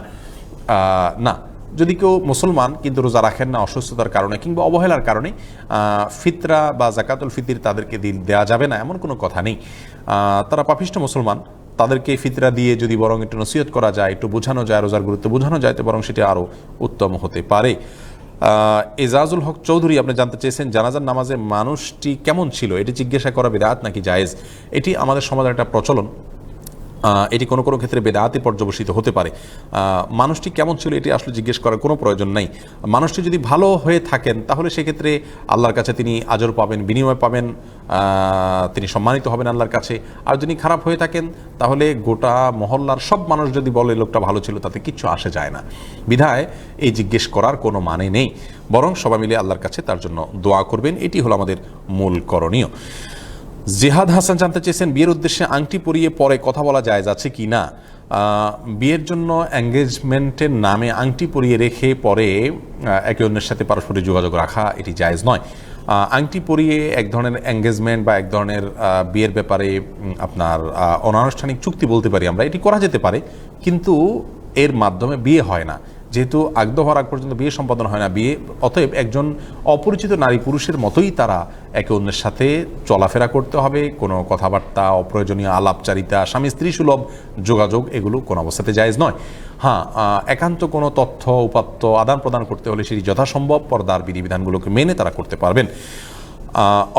না, যদি কেউ মুসলমান কিন্তু রোজা রাখেন না অসুস্থতার কারণে কিংবা অবহেলার কারণে, ফিতরা বা জাকাতুল ফিতির তাদেরকে দেওয়া যাবে না এমন কোনো কথা নেই। তারা পাপিষ্ঠ মুসলমান, তাদেরকে ফিতরা দিয়ে যদি বরং একটু নসিহত করা যায়, একটু বোঝানো যায়, রোজার গুরুত্ব বোঝানো যায়, তো বরং সেটা আরও উত্তম হতে পারে। এজাজুল হক চৌধুরী আপনি জানতে চেয়েছেন জানাজার নামাজে মানুষটি কেমন ছিল, এটি জিজ্ঞাসা করা বিদআত নাকি জায়েজ? এটি আমাদের সমাজের একটা প্রচলন, এটি কোনো কোনো ক্ষেত্রে বেদাতে পর্যবসিত হতে পারে। মানুষটি কেমন ছিল এটি আসলে জিজ্ঞেস করার কোনো প্রয়োজন নেই। মানুষটি যদি ভালো হয়ে থাকেন তাহলে সেক্ষেত্রে আল্লাহর কাছে তিনি আজর পাবেন, বিনিময় পাবেন, তিনি সম্মানিত হবেন আল্লাহর কাছে। আর যদি খারাপ হয়ে থাকেন তাহলে গোটা মহল্লার সব মানুষ যদি বলে লোকটা ভালো ছিল তাতে কিচ্ছু আসে যায় না। বিধায় এই জিজ্ঞেস করার কোনো মানে নেই, বরং সবাই মিলে আল্লাহর কাছে তার জন্য দোয়া করবেন, এটি হলো আমাদের মূল করণীয়। জিহাদ হাসান জানতে চেয়েছেন বিয়ের উদ্দেশ্যে আংটি পরিয়ে পরে কথা বলা জায়েজ আছে কি না? বিয়ের জন্য এঙ্গেজমেন্টের নামে আংটি পরিয়ে রেখে পরে একে অন্যের সাথে পারস্পরিক যোগাযোগ রাখা এটি জায়েজ নয়। আংটি পরিয়ে এক ধরনের এঙ্গেজমেন্ট বা এক ধরনের বিয়ের ব্যাপারে আপনার অনানুষ্ঠানিক চুক্তি বলতে পারি আমরা, এটি করা যেতে পারে, কিন্তু এর মাধ্যমে বিয়ে হয় না। যেহেতু আগ্রহ হওয়ার আগ পর্যন্ত বিয়ে সম্পাদন হয় না, অতএব একজন অপরিচিত নারী পুরুষের মতোই তারা একে অন্যের সাথে চলাফেরা করতে হবে। কোনো কথাবার্তা, অপ্রয়োজনীয় আলাপচারিতা, স্বামী স্ত্রী সুলভ যোগাযোগ এগুলো কোনো অবস্থাতে জায়েজ নয়। হ্যাঁ, একান্ত কোনো তথ্য উপাত্ত আদান প্রদান করতে হলে সেটি যথাসম্ভব পর্দার বিধিবিধানগুলোকে মেনে তারা করতে পারবেন।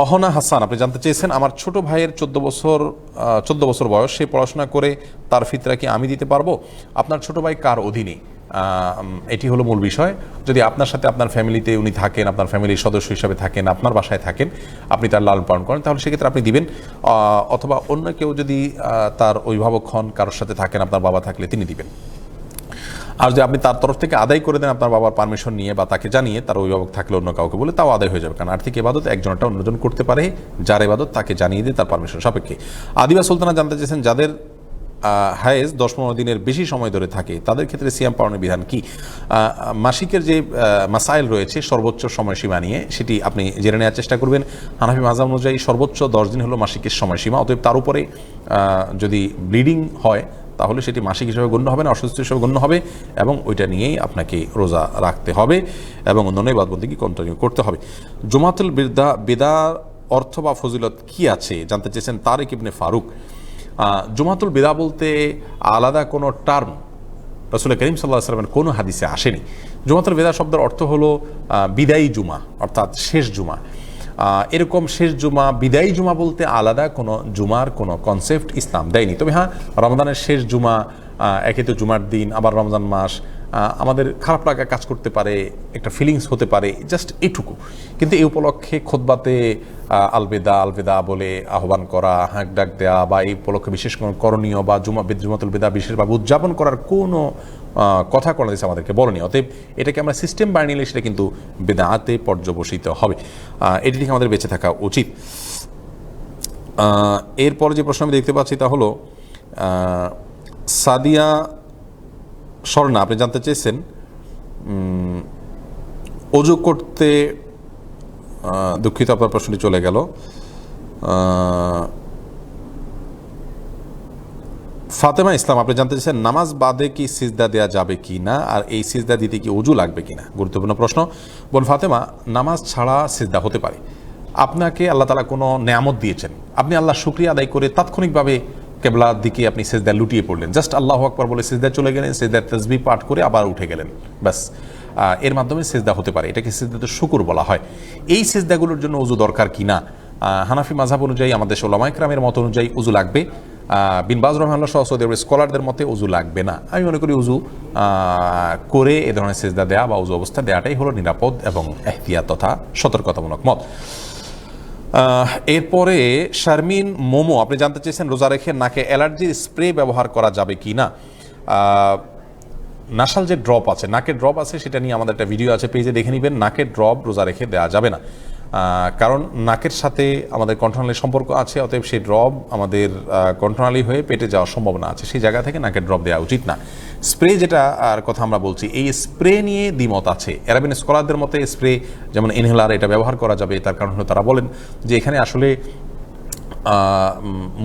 অহনা হাসান আপনি জানতে চেয়েছেন আমার ছোট ভাইয়ের 14 বছর বয়স, সে পড়াশোনা করে তার ফিতরা কি আমি দিতে পারবো? আপনার ছোট ভাই কার অধীনে, এটি হলো মূল বিষয়। যদি আপনার সাথে আপনার ফ্যামিলিতে উনি থাকেন, আপনার ফ্যামিলির সদস্য হিসাবে থাকেন, আপনার বাসায় থাকেন, আপনি তার লালন পালন করেন, তাহলে সেক্ষেত্রে আপনি দিবেন। অথবা অন্য কেউ যদি তার অভিভাবক হন, কারোর সাথে থাকেন, আপনার বাবা থাকলে তিনি দিবেন। আর যদি আপনি তার তরফ থেকে আদায় করে দেন আপনার বাবার পারমিশন নিয়ে বা তাকে জানিয়ে, তার অভিভাবক থাকলে অন্য কাউকে বলে, তাও আদায় হয়ে যাবে। কারণ আর্থিক ইবাদত একজনটা অন্যজন করতে পারে, যার ইবাদত তাকে জানিয়ে দিয়ে তার পারমিশন সাপেক্ষে। আদিবা সুলতানা জানতে চেয়েছেন যাদের হায়েজ 10-15 দিনের বেশি সময় ধরে থাকে তাদের ক্ষেত্রে সিয়াম পালনের বিধান কি? মাসিকের যে মাসাইল রয়েছে সর্বোচ্চ সময়সীমা নিয়ে, সেটি আপনি জেনে নেওয়ার চেষ্টা করবেন। হানাফি মাযহাব অনুযায়ী সর্বোচ্চ 10 দিন হলো মাসিকের সময়সীমা, অতএব তার উপরে যদি ব্লিডিং হয় তাহলে সেটি মাসিক হিসেবে গণ্য হবে না, অসুস্থ হিসেবে গণ্য হবে, এবং ওইটা নিয়েই আপনাকে রোজা রাখতে হবে এবং অন্যান্য ইবাদতবন্দেগী কন্টিনিউ করতে হবে। জুমাতুল বিদার অর্থ বা ফজিলত কি আছে জানতে চেয়েছেন তারিক ইবনে ফারুক। জুমাতুল বিদা বলতে আলাদা কোনো টার্ম রাসূল করিম সাল্লাল্লাহু আলাইহি ওয়াসাল্লামের কোনো হাদিসে আসেনি। জুমাতুল বিদা শব্দের অর্থ হলো বিদায়ী জুমা, অর্থাৎ শেষ জুমা। এরকম শেষ জুমা, বিদায়ী জুমা বলতে আলাদা কোনো জুমার কোনো কনসেপ্ট ইসলাম দেয়নি। তবে হ্যাঁ, রমজানের শেষ জুমা, একে তো জুমার দিন, আবার রমজান মাস, আমাদের খারাপ লাগা কাজ করতে পারে, একটা ফিলিংস হতে পারে, জাস্ট এটুকু। কিন্তু এই উপলক্ষে খুতবাতে আলবেদা বলে আহ্বান করা, হাঁক ডাক দেওয়া, বা এই উপলক্ষে বিশেষ কোনো করণীয় বা জুমাতুল বিদা বিশেষভাবে উদযাপন করার কোনো কথা কোনো দিচ্ছে আমাদেরকে বলেনি। অতএব এটাকে আমরা সিস্টেম বানিয়ে নিলে সেটা কিন্তু বিদআতে পর্যবসিত হবে। এটি থেকে আমাদের বেঁচে থাকা উচিত। এরপর যে প্রশ্ন আমি দেখতে পাচ্ছি তা হলো সাদিয়া স্বর্ণা আপনি জানতে চেয়েছেন ওযু করতে, দুঃখিত আপনার প্রশ্নটি চলে গেল। ফাতেমা ইসলাম আপনি জানতে চেয়েছেন নামাজ বাদে কি সিজদা দেওয়া যাবে কি না, আর এই সিজদা দিতে কি ওযু লাগবে কিনা? গুরুত্বপূর্ণ প্রশ্ন। বোন ফাতেমা, নামাজ ছাড়া সিজদা হতে পারে। আপনাকে আল্লাহ তাআলা কোনো নেয়ামত দিয়েছেন, আপনি আল্লাহ শুকরিয়া আদায় করে তাৎক্ষণিকভাবে কেবলার দিকে আপনি সিজদা লুটিয়ে পড়লেন, জাস্ট আল্লাহু আকবার বলে সিজদা চলে গেলেন, সিজদার তাসবিহ পাঠ করে আবার উঠে গেলেন, ব্যাস, এর মাধ্যমে সিজদা হতে পারে। এটাকে সিজদাতে শুকর বলা হয়। এই সিজদাগুলোর জন্য ওযু দরকার কিনা? হানাফি মাযহাব অনুযায়ী, আমাদের উলামায়ে কেরামের মত অনুযায়ী ওযু লাগবে। বিন বাজ রাহিমাহুল্লাহ সহ সৌদি আরবের স্কলারদের মতে ওযু লাগবে না। আমি মনে করি ওযু করে এ ধরনের সিজদা দেয়া বা ওযু অবস্থা দেওয়াটাই হলো নিরাপদ এবং এহতিয়াত তথা সতর্কতামূলক মত। এরপরে শারমিন মোমো আপনি জানতে চেয়েছেন রোজা রেখে নাকে অ্যালার্জির স্প্রে ব্যবহার করা যাবে কি না। নাসাল যে ড্রপ আছে, নাকের ড্রপ আছে, সেটা নিয়ে আমাদের একটা ভিডিও আছে, পেজে দেখে নেবেন। নাকের ড্রপ রোজা রেখে দেওয়া যাবে না, কারণ নাকের সাথে আমাদের কণ্ঠনালীর সম্পর্ক আছে। অতএব সেই ড্রপ আমাদের কণ্ঠনালী হয়ে পেটে যাওয়ার সম্ভাবনা আছে, সেই জায়গা থেকে নাকের ড্রপ দেওয়া উচিত না। স্প্রে যেটা আর কথা আমরা বলছি, এই স্প্রে নিয়ে দ্বিমত আছে। অ্যারাবিয়ান স্কলারদের মতে স্প্রে যেমন ইনহেলার, এটা ব্যবহার করা যাবে। তার কারণ হলো তারা বলেন যে এখানে আসলে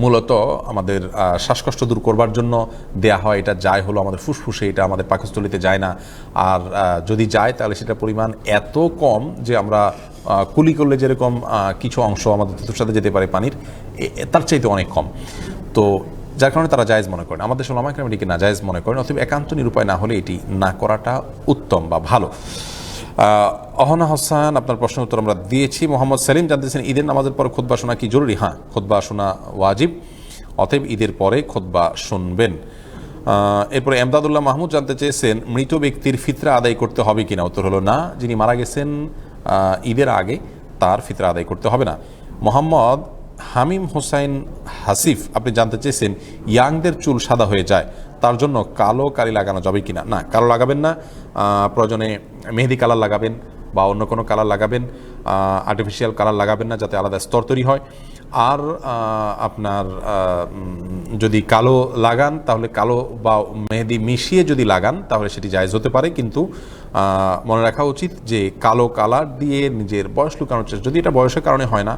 মূলত আমাদের শ্বাসকষ্ট দূর করবার জন্য দেয়া হয়। এটা যায় হলো আমাদের ফুসফুসে, এটা আমাদের পাকস্থলিতে যায় না। আর যদি যায় তাহলে সেটা পরিমাণ এত কম যে আমরা কুলি করলে যেরকম কিছু অংশ আমাদের থুতুর সাথে যেতে পারে পানির, তার চাইতে অনেক কম। তো যার কারণে তারা জায়েজ মনে করেন। আমাদের দেশের ওলামায়ে কেরাম এটিকে নাজায়েজ মনে করেন। অতএব একান্ত নিরুপায় না হলে এটি না করাটা উত্তম বা ভালো। অহনা হাসান, আপনার প্রশ্নের উত্তর আমরা দিয়েছি। মোহাম্মদ সেলিম জানতেছেন, ঈদের নামাজের পর খুতবা শোনা কি জরুরি? হ্যাঁ, খুতবা শোনা ওয়াজিব, অতএব ঈদের পরে খুতবা শুনবেন। এরপরে এমদাদুল্লাহ মাহমুদ জানতে চেয়েছেন, মৃত ব্যক্তির ফিতরা আদায় করতে হবে কিনা? উত্তর হলো না। যিনি মারা গেছেন ঈদের আগে, তার ফিতরা আদায় করতে হবে না। মোহাম্মদ হামিম হোসাইন হাসিফ, আপনি জানতে চেয়েছেন, ইয়াংদের চুল সাদা হয়ে যায়, তার জন্য কালো কালি লাগানো যাবে কিনা? না, কালো লাগাবেন না। প্রয়োজনে মেহেদি কালার লাগাবেন বা অন্য কোনো কালার লাগাবেন, আর্টিফিশিয়াল কালার লাগাবেন না, যাতে আলাদা স্তর তৈরি হয়। আর আপনার যদি কালো লাগান তাহলে কালো বা মেহেদি মিশিয়ে যদি লাগান তাহলে সেটি জায়েজ হতে পারে, কিন্তু মনে রাখা উচিত যে কালো কালার দিয়ে নিজের বয়স লুকানোর চেষ্টা, যদি এটা বয়সের কারণে হয় না,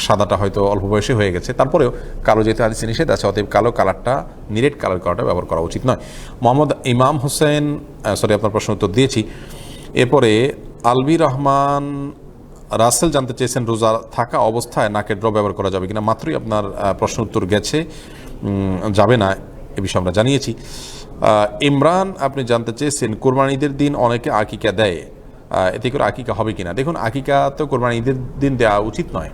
সাদাটা হয়তো অল্প বয়সে হয়ে গেছে, তারপরেও কালো যেহেতু হাদিসে নিষেধ আছে, অতএব কালো কালারটা, নিরেট কালার কালারটা ব্যবহার করা উচিত নয়। মোহাম্মদ ইমাম হোসেন, আপনার প্রশ্ন উত্তর দিয়েছি। এরপরে আলবি রহমান রাসেল জানতে চেয়েছেন, রোজা থাকা অবস্থায় নাকের ড্রপ ব্যবহার করা যাবে কিনা? মাত্রই আপনার প্রশ্ন উত্তর গেছে, যাবে না, এ বিষয়ে আমরা জানিয়েছি। ইমরান, আপনি জানতে চেয়েছেন, কোরবানি ঈদের দিন অনেকে আকিকা দেয়, এতে করে আকিকা হবে কিনা? দেখুন, আকিকা তো কোরবানি ঈদের দিন দেওয়া উচিত নয়।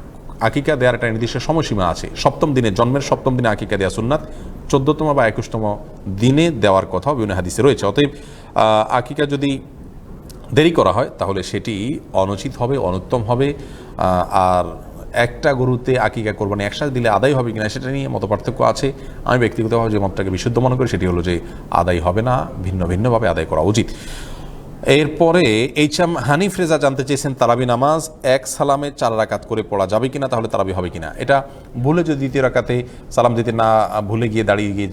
আকিকা দেওয়ার একটা নির্দিষ্ট সময়সীমা আছে। সপ্তম দিনে, জন্মের সপ্তম দিনে আকিকা দেওয়া সুন্নাত, 14তম বা 21তম দিনে দেওয়ার কথা বিভিন্ন হাদিসে রয়েছে। অতএব আকিকা যদি দেরি করা হয় তাহলে সেটি অনুচিত হবে, অনুত্তম হবে। আর একটা গরুতে আকিকা কোরবানি একসাথে দিলে আদায় হবে কিনা সেটা নিয়ে মতপার্থক্য আছে। আমি ব্যক্তিগতভাবে যে মতটাকে বিশুদ্ধ মনে করি সেটি হলো যে আদায় হবে না, ভিন্ন ভিন্নভাবে আদায় করা উচিত। এরপরে এইচএম হানিফ রেজা জানতে চেয়েছেন, তারাবি নামাজ এক সালামে 4 রাকাত করে পড়া যাবে কিনা? তাহলে তারাবি হবে কিনা? এটা ভুলে যদি দ্বিতীয় রাকাতে সালাম দিতে না ভুলে গিয়ে দাঁড়িয়ে গিয়ে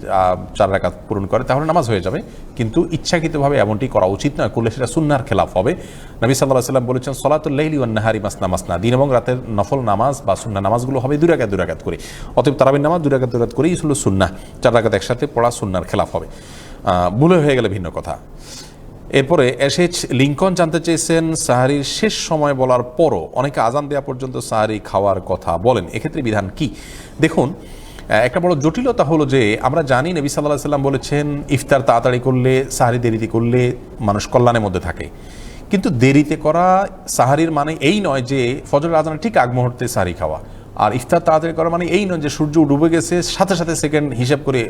4 রাকাত পূরণ করে তাহলে নামাজ হয়ে যাবে, কিন্তু ইচ্ছাকৃতভাবে এমনটি করা উচিত নয়। করলে সেটা সুন্নাহর খেলাফ হবে। নবী সাল্লাল্লাহু আলাইহি ওয়াসাল্লাম বলেছেন, সলাতুল লাইলি ওয়ান নাহারি মাসনা মাসনা, দিন এবং রাতের নফল নামাজ বা সুন্নাহ নামাজগুলো হবে 2 রাকাত 2 রাকাত করে। অতএব তারাবির নামাজ 2 রাকাত 2 রাকাত করেই হলো সুন্নাহ। 4 রাকাত একসাথে পড়া সুন্নাহর খেলাফ হবে। ভুলে হয়ে গেলে ভিন্ন কথা। এরপরে এসএইচ লিঙ্কন জানতে চেয়েছেন, সাহারির শেষ সময় বলার পরও অনেকে আজান দেওয়া পর্যন্ত সাহারি খাওয়ার কথা বলেন, এক্ষেত্রে বিধান কি? দেখুন, একটা বড় জটিলতা হলো যে আমরা জানি নবী সাল্লাল্লাহু আলাইহি ওয়াসাল্লাম বলেছেন, ইফতার তাড়াতাড়ি করলে, সাহারি দেরিতে করলে মানুষ কল্যাণের মধ্যে থাকে। কিন্তু দেরিতে করা সাহারির মানে এই নয় যে ফজরের আজানের ঠিক আগ মুহূর্তে সাহারি খাওয়া, আর ইফতার তাড়াতাড়ি করা মানে এই নয় যে সূর্য ডুবে গেছে সাথে সাথে সেকেন্ড হিসাব করে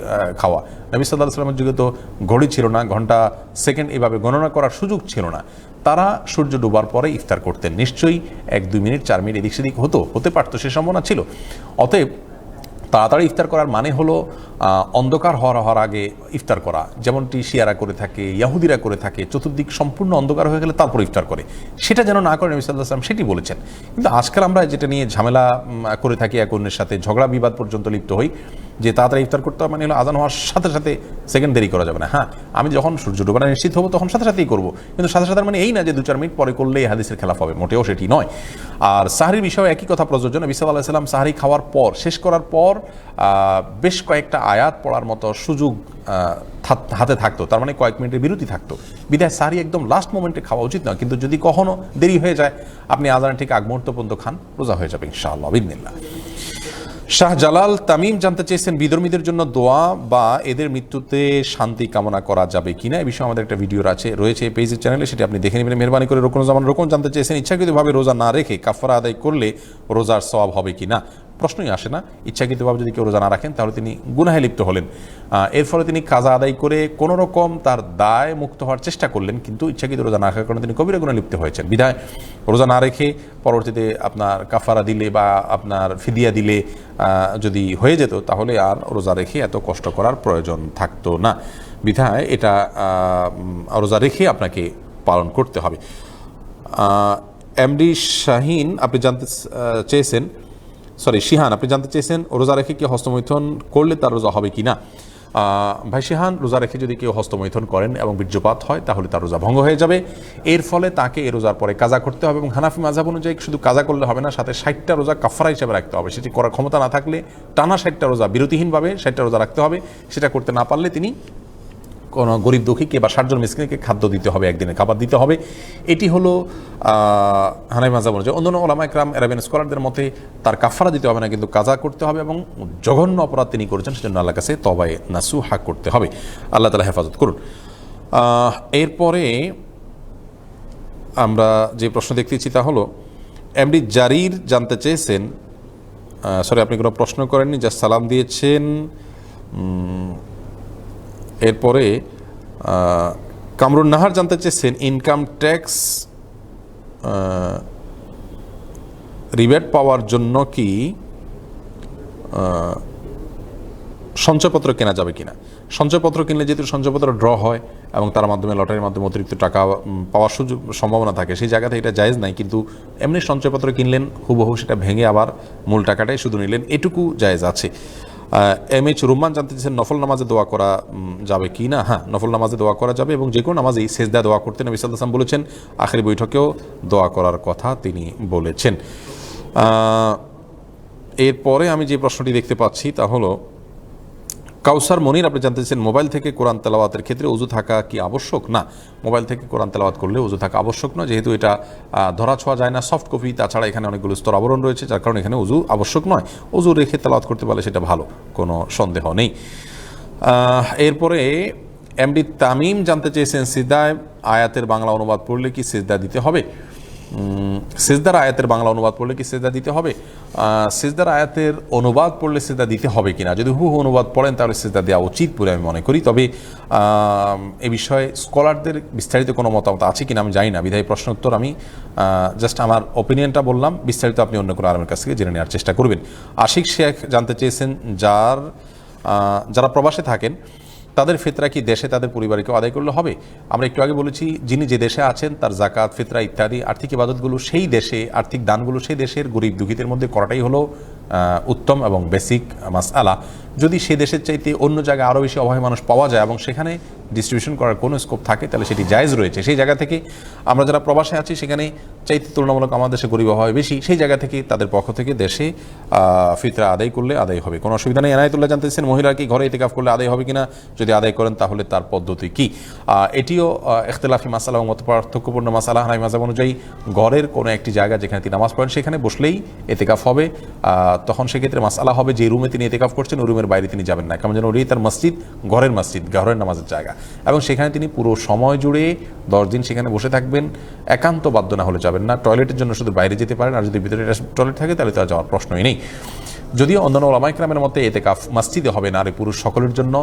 খাওয়া। নবী সাল্লাল্লাহু আলাইহি ওয়াসাল্লামের যুগে তো ঘড়ি ছিল না, ঘন্টা সেকেন্ড এভাবে গণনা করার সুযোগ ছিল না। তারা সূর্য ডুবার পরে ইফতার করতেন। নিশ্চয়ই 1-2 মিনিট 4 মিনিট এদিক সেদিক হতে পারতো, সে সম্ভাবনা ছিল। অতএব তাড়াতাড়ি ইফতার করার মানে হলো অন্ধকার হওয়ার আগে ইফতার করা, যেমনটি শিয়ারা করে থাকে, ইয়াহুদিরা করে থাকে। চতুর্দিক সম্পূর্ণ অন্ধকার হয়ে গেলে তারপর ইফতার করে, সেটা যেন না করে নবী সাল্লাল্লাহু আলাইহি ওয়াসাল্লাম সেটি বলেছেন। কিন্তু আজকাল আমরা যেটা নিয়ে ঝামেলা করে থাকি, এক অন্যের সাথে ঝগড়া বিবাদ পর্যন্ত লিপ্ত হই, যে তাড়াতাড়ি ইফতার করতে হবে মানে হলো আজান হওয়ার সাথে সাথে সেকেন্ড দেরি করা যাবে না। হ্যাঁ, আমি যখন সূর্য ডোবাটা নিশ্চিত হবো তখন সাথে সাথেই করবো, কিন্তু সাথে সাথে মানে এই না যে 2-4 মিনিট পরে করলে এই হাদিসের খেলাফ হবে, মোটেও সেটি নয়। আর সাহরির বিষয়ে একই কথা প্রযোজ্য। নবী সাল্লাল্লাহু আলাইহি ওয়াসাল্লাম সাহরি খাওয়ার পর, শেষ করার পর বেশ কয়েকটা আয়াত পড়ার মতো সুযোগ হাতে থাকতো, তার মানে কয়েক মিনিটের বিরতি থাকতো। বিধায় সাহরি একদম লাস্ট মোমেন্টে খাওয়া উচিত নয়, কিন্তু যদি কখনো দেরি হয়ে যায়, আপনি আজানের ঠিক আগ মুহূর্ত পর্যন্ত খান, রোজা হয়ে যাবে ইনশাআল্লাহ বিইذনিল্লাহ। শাহজালাল তামিম জানতে চেয়েছেন, বিধর্মীদের জন্য দোয়া বা এদের মৃত্যুতে শান্তি কামনা করা যাবে কিনা? এই বিষয়ে আমাদের একটা ভিডিও রয়েছে পেজের চ্যানেলে, সেটি আপনি দেখে নেবেন মেহরবানি করে। রোকন জানতে চেয়েছেন, ইচ্ছাকৃতভাবে রোজা না রেখে কাফারা আদায় করলে রোজার সওয়াব হবে কিনা? প্রশ্নই আসে না। ইচ্ছাকৃতভাবে যদি কেউ রোজা না রাখেন তাহলে তিনি গুনাহে লিপ্ত হলেন। এর ফলে তিনি কাজা আদায় করে কোনো রকম তার দায় মুক্ত হওয়ার চেষ্টা করলেন, কিন্তু ইচ্ছাকৃত রোজা না রাখার কারণে তিনি কবিরা গুনাহে লিপ্ত হয়েছেন। বিধায় রোজা না রেখে পরবর্তীতে আপনার কাফারা দিলে বা আপনার ফিদিয়া দিলে যদি হয়ে যেত তাহলে আর রোজা রেখে এত কষ্ট করার প্রয়োজন থাকতো না। বিধায় এটা রোজা রেখে আপনাকে পালন করতে হবে। এমডি শাহিন আপনি জানতে চেয়েছেন, শিহান আপনি জানতে চেয়েছেন রোজা রেখে কি হস্তমৈথুন করলে তার রোজা হবে কি না। ভাই শিহান, রোজা রেখে যদি কেউ হস্তমৈথুন করেন এবং বীর্যপাত হয় তাহলে তার রোজা ভঙ্গ হয়ে যাবে। এর ফলে তাকে এই রোজার পরে কাজা করতে হবে, এবং হানাফি মাযহাব অনুযায়ী শুধু কাজা করলে হবে না, সাথে 60টা রোজা কাফারা হিসেবে রাখতে হবে। সেটি করার ক্ষমতা না থাকলে টানা 60টা রোজা বিরতিহীনভাবে 60টা রোজা রাখতে হবে। সেটা করতে না পারলে তিনি কোনো গরিব দুঃখীকে বা 60 জন মিসকিনকে খাদ্য দিতে হবে, একদিনের খাবার দিতে হবে। এটি হলো হানাফি মাযহাব অনুযায়ী। অন্যান্য উলামা ইকরাম আরবিয়ান স্কলারদের মতে তার কাফারা দিতে হবে না, কিন্তু কাজা করতে হবে, এবং জঘন্য অপরাধ তিনি করেছেন সেজন্য আল্লাহর কাছে তওবায়ে নাসুহা করতে হবে। আল্লাহ তাআলা হেফাজত করুন। এরপরে আমরা যে প্রশ্ন দেখতেছি তা হলো এমডি জারির জানতে চেয়েছেন, আপনি কোনো প্রশ্ন করেননি, জাস্ট সালাম দিয়েছেন। এরপরে কামরুন নাহার জানতে চেয়েছেন ইনকাম ট্যাক্স রিবেট পাওয়ার জন্য কি সঞ্চয়পত্র কেনা যাবে কিনা। সঞ্চয়পত্র কিনলে যেহেতু সঞ্চয়পত্র ড্র হয় এবং তার মাধ্যমে লটারির মাধ্যমে অতিরিক্ত টাকা পাওয়ার সম্ভাবনা থাকে, সেই জায়গাতে এটা জায়েজ নাই। কিন্তু এমনি সঞ্চয়পত্র কিনলেন, হুবহু সেটা ভেঙে আবার মূল টাকাটাই শুধু নিলেন, এটুকু জায়েজ আছে। এমএইচ রুম্মান জানতে চাইছেন নফল নামাজে দোয়া করা যাবে কি না। হ্যাঁ, নফল নামাজে দোয়া করা যাবে, এবং যে কোনো নামাজেই সেজদা দোয়া করতে নবী সাল্লাল্লাহু আলাইহি ওয়াসাল্লাম বলেছেন। আখেরি বৈঠকেও দোয়া করার কথা তিনি বলেছেন। এরপরে আমি যে প্রশ্নটি দেখতে পাচ্ছি তা হলো কাউসার মনির আপনি জানতে চাইছেন মোবাইল থেকে কোরআন তেলাওয়াতের ক্ষেত্রে ওযু থাকা কি আবশ্যক। না, মোবাইল থেকে কোরআন তেলাওয়াত করলে ওযু থাকা আবশ্যক নয়, যেহেতু এটা ধরা ছোঁয়া যায় না, সফট কপি। তাছাড়া এখানে অনেকগুলো স্তর আবরণ রয়েছে, যার কারণে এখানে ওযু আবশ্যক নয়। ওযু রেখে তেলাওয়াত করতে পারলে সেটা ভালো, কোনো সন্দেহ নেই। এরপরে এমডি তামিম জানতে চেয়েছেন সিজদায় আয়াতের বাংলা অনুবাদ পড়লে কি সিজদা দিতে হবে। সিজদার আয়াতের বাংলা অনুবাদ পড়লে কি সিজদা দিতে হবে। সিজদার আয়াতের অনুবাদ পড়লে সিজদা দিতে হবে কিনা, যদি হুবহু অনুবাদ পড়েন তাহলে সিজদা দেওয়া উচিত বলে আমি মনে করি। তবে এ বিষয়ে স্কলারদের বিস্তারিত কোনো মতামত আছে কিনা আমি জানি না, বিধায়ী প্রশ্ন উত্তর আমি জাস্ট আমার ওপিনিয়নটা বললাম। বিস্তারিত আপনি অন্য কোনো আলেমের কাছ থেকে জেনে নেওয়ার চেষ্টা করবেন। আশিক শেখ জানতে চেয়েছেন যারা প্রবাসে থাকেন তাদের ফিতরা কি দেশে তাদের পরিবারকেও আদায় করলে হবে। আমরা একটু আগে বলেছি, যিনি যে দেশে আছেন তার জাকাত, ফিতরা ইত্যাদি আর্থিক ইবাদতগুলো সেই দেশে, আর্থিক দানগুলো সেই দেশের গরিব দুঃখীদের মধ্যে করাটাই হলো উত্তম এবং বেসিক মাসআলা। যদি সে দেশের চাইতে অন্য জায়গায় আরও বেশি অভাবী মানুষ পাওয়া যায় এবং সেখানে ডিস্ট্রিবিউশন করার কোনো স্কোপ থাকে তাহলে সেটি জায়েজ রয়েছে। সেই জায়গা থেকে আমরা যারা প্রবাসে আছি সেখানে চাইতে তুলনামূলক আমাদের দেশে গরিব অভাব বেশি, সেই জায়গা থেকে তাদের পক্ষ থেকে দেশে ফিতরা আদায় করলে আদায় হবে, কোনো অসুবিধা নেই। এনায়েতুল্লাহ জানতে চাইছেন মহিলা কি ঘরে ইতিকাফ করলে আদায় হবে কিনা, যদি আদায় করেন তাহলে তার পদ্ধতি কি। এটিও ইখতিলাফি মাসালা এবং মত পার্থক্যপূর্ণ মাসালা। হানাফি মাযহাব অনুযায়ী ঘরের কোনো একটি জায়গা যেখানে তিনি নামাজ পড়েন সেখানে বসলেই ইতিকাফ হবে। তখন সেক্ষেত্রে মাসালা হবে যে রুমে তিনি ইতিকাফ করছেন ওই রুমের বাইরে তিনি যাবেন না, কেমন যেন ওই তার মসজিদ, ঘরের নামাজের জায়গা, এবং সেখানে তিনি পুরো সময় জুড়ে 10 দিন সেখানে বসে থাকবেন। একান্ত বাধ্য না হলে যাবেন না। টয়লেটের জন্য শুধু বাইরে যেতে পারেন, আর যদি ভিতরে টয়লেট থাকে তাহলে তার যাওয়ার প্রশ্নই নেই। যদিও অন্যান্য ওলামা ইকরামের মতে ইতিকাফ মসজিদে হবে, নারী পুরুষ সকলের জন্য।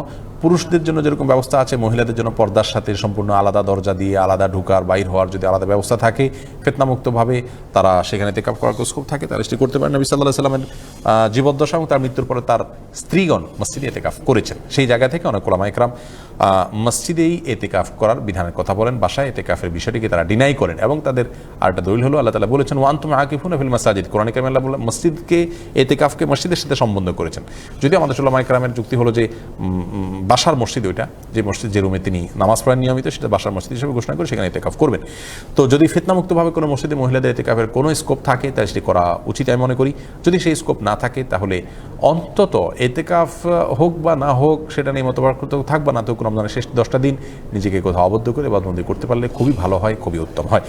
পুরুষদের জন্য যেরকম ব্যবস্থা আছে, মহিলাদের জন্য পর্দার সাথে সম্পূর্ণ আলাদা দরজা দিয়ে আলাদা ঢুকার বাইর হওয়ার যদি আলাদা ব্যবস্থা থাকে, ফিতনামুক্তভাবে তারা সেখানে ইতিকাফ করার স্কোপ থাকে তাহলে সেটি করতে পারেন। নবী সাল্লাল্লাহু আলাইহি ওয়াসাল্লামের জীবদ্দশা এবং তার মৃত্যুর পরে তার স্ত্রীগণ মসজিদে ইতিকাফ করেছেন। সেই জায়গা থেকে অনেক ওলামা ইকরাম মসজিদেই ইতিকাফ করার বিধানের কথা বলেন, বাসায় ইতিকাফের বিষয়টিকে তারা ডিনাই করেন। এবং তাদের আরেকটা দলিল হলো আল্লাহ তাআলা বলেছেন ওয়া আনতুম আকিফুনা ফিল মাসাজিদ। কোরআনে কারিমে আল্লাহ বলেন মসজিদকে, ইতিকাফকে মসজিদের সাথে সম্বন্ধ করেছেন। যদিও আমাদের ওলামা ইকরামের যুক্তি হলো যে বাসার মসজিদ, ওইটা যে মসজিদ যে রুমে তিনি নামাজ পড়েন নিয়মিত সেটা বাসার মসজিদ হিসেবে ঘোষণা করে সেখানে ইতিকাফ করবেন। তো যদি ফিতনামুক্তভাবে কোনো মসজিদে মহিলাদের ইতিকাফের কোনো স্কোপ থাকে তাহলে সেটি করা উচিত আমি মনে করি। যদি সেই স্কোপ না থাকে তাহলে অন্তত ইতিকাফ হোক বা না হোক সেটা নিয়ে মতপার্থক্য থাকবে না, তো রমজানের শেষ 10টা দিন নিজেকে কোথাও আবদ্ধ করে ইবাদতবন্দি করতে পারলে খুবই ভালো হয়, খুবই উত্তম হয়।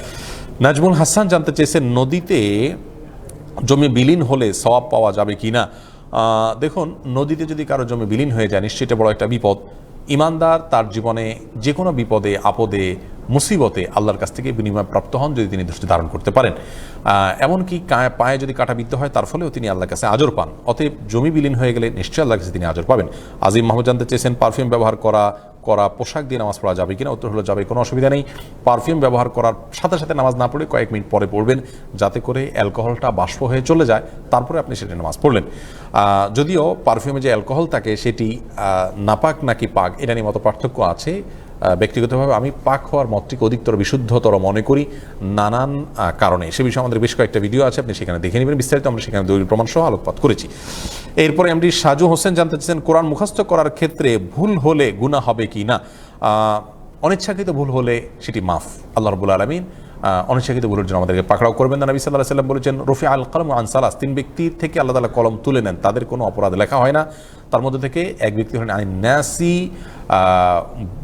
নাজমুল হাসান জানতে চেয়েছেন নদীতে জমি বিলীন হলে সওয়াব পাওয়া যাবে কি না। দেখুন, নদীতে যদি কারো জমি বিলীন হয়ে যায় নিশ্চয়ই এটা বড় একটা বিপদ। ইমানদার তার জীবনে যে কোনো বিপদে আপদে মুসিবতে আল্লাহর কাছ থেকে বিনিময় প্রাপ্ত হন যদি তিনি দৃষ্টি ধারণ করতে পারেন। এমনকি পায়ে যদি কাঁটা বিদ্ধ হয় তার ফলেও তিনি আল্লাহর কাছে আজর পান। অতএব জমি বিলীন হয়ে গেলে নিশ্চয়ই আল্লাহর কাছে তিনি আজর পাবেন। আজিম মাহমুদ জানতে চেয়েছেন পারফিউম ব্যবহার করা পোশাক দিয়ে নামাজ পড়া যাবে কিনা? উত্তর হলো যাবে, কোনো অসুবিধা নেই। পারফিউম ব্যবহার করার সাথে সাথে নামাজ না পড়ে কয়েক মিনিট পরে পড়বেন, যাতে করে অ্যালকোহলটা বাষ্প হয়ে চলে যায়, তারপরে আপনি সেটা নামাজ পড়লেন। যদিও পারফিউমে যে অ্যালকোহল থাকে সেটি নাপাক নাকি পাক এটা নিয়ে মত পার্থক্য আছে। ব্যক্তিগতভাবে আমি পাক হওয়ার মতটিকে অধিকতর বিশুদ্ধতর মনে করি নানান কারণে। সে বিষয়ে আমাদের বেশ কয়েকটা ভিডিও আছে, আপনি সেখানে দেখে নেবেন বিস্তারিত। আমরা সেখানে দলিল প্রমাণ সহ আলোকপাত করেছি। এরপরে এমডি সাজু হোসেন জানতে চাচ্ছেন কোরআন মুখস্থ করার ক্ষেত্রে ভুল হলে গুনাহ হবে কি না? অনিচ্ছাকৃত ভুল হলে সেটি মাফ। আল্লাহ রাব্বুল আলামিন অনিচ্ছাকৃত ভুলের জন্য আমাদেরকে পাকড়াও করবেন না। নবী সাল্লাল্লাহু আলাইহি ওয়াসাল্লাম বলেছেন রফি আল কলম আন সালাস, 3 ব্যক্তির থেকে আল্লাহ তাআলা কলম তুলে নেন, তাদের কোনো অপরাধ লেখা হয় না। তার মধ্যে থেকে এক ব্যক্তি হলেন আইন নাসি,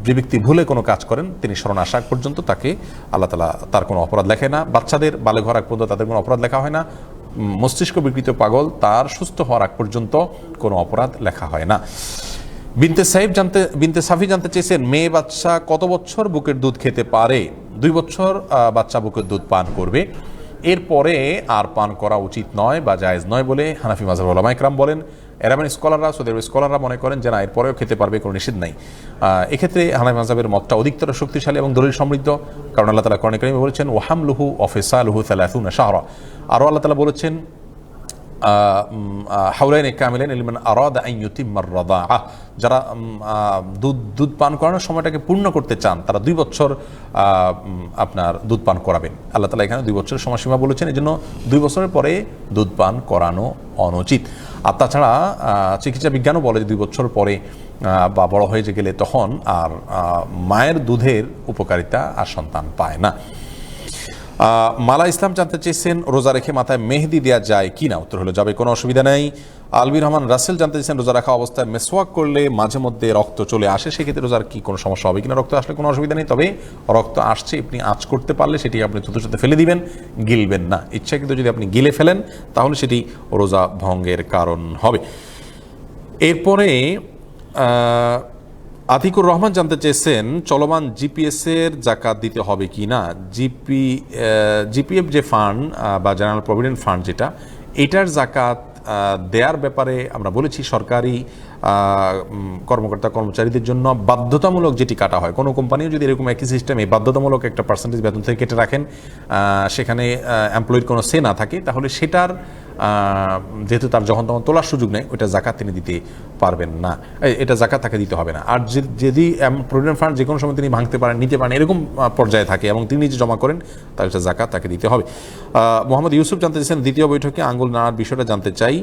যে ব্যক্তি ভুলে কোনো কাজ করেন তিনি স্মরণ আসা পর্যন্ত তাকে আল্লাহ তাআলা তার কোনো অপরাধ লেখে না। বাচ্চাদের বালেগ হওয়ার আগ পর্যন্ত তাদের কোনো অপরাধ লেখা হয় না। মস্তিষ্ক বিকৃত পাগল তার সুস্থ হওয়ার আগ পর্যন্ত কোনো অপরাধ লেখা হয় না। বিনতে সাফি জানতে চেয়েছেন মেয়ে বাচ্চা কত বছর বুকের দুধ খেতে পারে? 2 বছর বাচ্চা বুকের দুধ পান করবে, এরপরে আর পান করা উচিত নয় বা জায়েজ নয় বলে হানাফি মাযহাব উলামায়ে কেরাম বলেন। আরবের স্কলাররা মনে করেন যে না, এরপরেও খেতে পারবে, কোনো নিষেধ নাই। এক্ষেত্রে হানাফি মাযহাবের মতটা অধিকতর শক্তিশালী এবং দলিল সমৃদ্ধ, কারণ আল্লাহ তাআলা কোরআনে কারিমে বলেছেন ওয়াহামলুহু ওয়া ফিসালুহু 30 শাহরা। আরও আল্লাহ তাআলা বলেছেন হাওলাইনে কামিলাইন লিমান আরাদা আন ইউতিম্মার রাদাআ, যারা দুধ পান করানোর সময়টাকে পূর্ণ করতে চান তারা 2 বছর আপনার দুধ পান করাবেন। আল্লাহ তাআলা এখানে 2 বছরের সময়সীমা বলেছেন, এই জন্য 2 বছরের পরে দুধ পান করানো অনুচিত। আর তাছাড়া চিকিৎসা বিজ্ঞানও বলে যে 2 বছর পরে বা বড় হয়ে গেলে তখন আর মায়ের দুধের উপকারিতা আর সন্তান পায় না। মালা ইসলাম জানতে চেয়েছেন রোজা রেখে মাথায় মেহেদি দেওয়া যায় কি না? উত্তর হলো যাবে, কোনো অসুবিধা নেই। আলবির রহমান রাসেল জানতে চেয়েছেন রোজা রাখা অবস্থায় মেসওয়াক করলে মাঝে মধ্যে রক্ত চলে আসে, সেক্ষেত্রে রোজার কি কোনো সমস্যা হবে কিনা? রক্ত আসলে কোনো অসুবিধা নেই, তবে রক্ত আসছে আপনি আঁচ করতে পারলে সেটি আপনি থুতুর সাথে ফেলে দিবেন, গিলবেন না। ইচ্ছাকৃত যদি আপনি গিলে ফেলেন তাহলে সেটি রোজা ভঙ্গের কারণ হবে। এরপরে আতিকুর রহমান জানতে চেয়েছেন চলমান জিপিএসের জাকাত দিতে হবে কি না? জিপিএফ যে ফান্ড বা জেনারেল প্রভিডেন্ট ফান্ড যেটা, এটার জাকাত দেয়ার ব্যাপারে আমরা বলেছি সরকারি কর্মকর্তা কর্মচারীদের জন্য বাধ্যতামূলক যেটি কাটা হয়। কোনো কোম্পানিও যদি এরকম একই সিস্টেমে বাধ্যতামূলক একটা পার্সেন্টেজ বেতন থেকে কেটে রাখেন, সেখানে এমপ্লয়ির কোনো সে না থাকে, তাহলে সেটার যেহেতু তার যখন তখন তোলার সুযোগ নেই, ওইটা জাকাত তিনি দিতে পারবেন না, এটা জাকাত তাকে দিতে হবে না। আর যদি প্রভিডেন্ট ফান্ড যে কোনো সময় তিনি ভাঙতে পারেন, নিতে পারেন, এরকম পর্যায়ে থাকে এবং তিনি নিজে জমা করেন, তাহলে এটা জাকাত তাকে দিতে হবে। মোহাম্মদ ইউসুফ জানতে চাইছেন দ্বিতীয় বৈঠকে আঙ্গুল নাড়ার বিষয়টা জানতে চাই।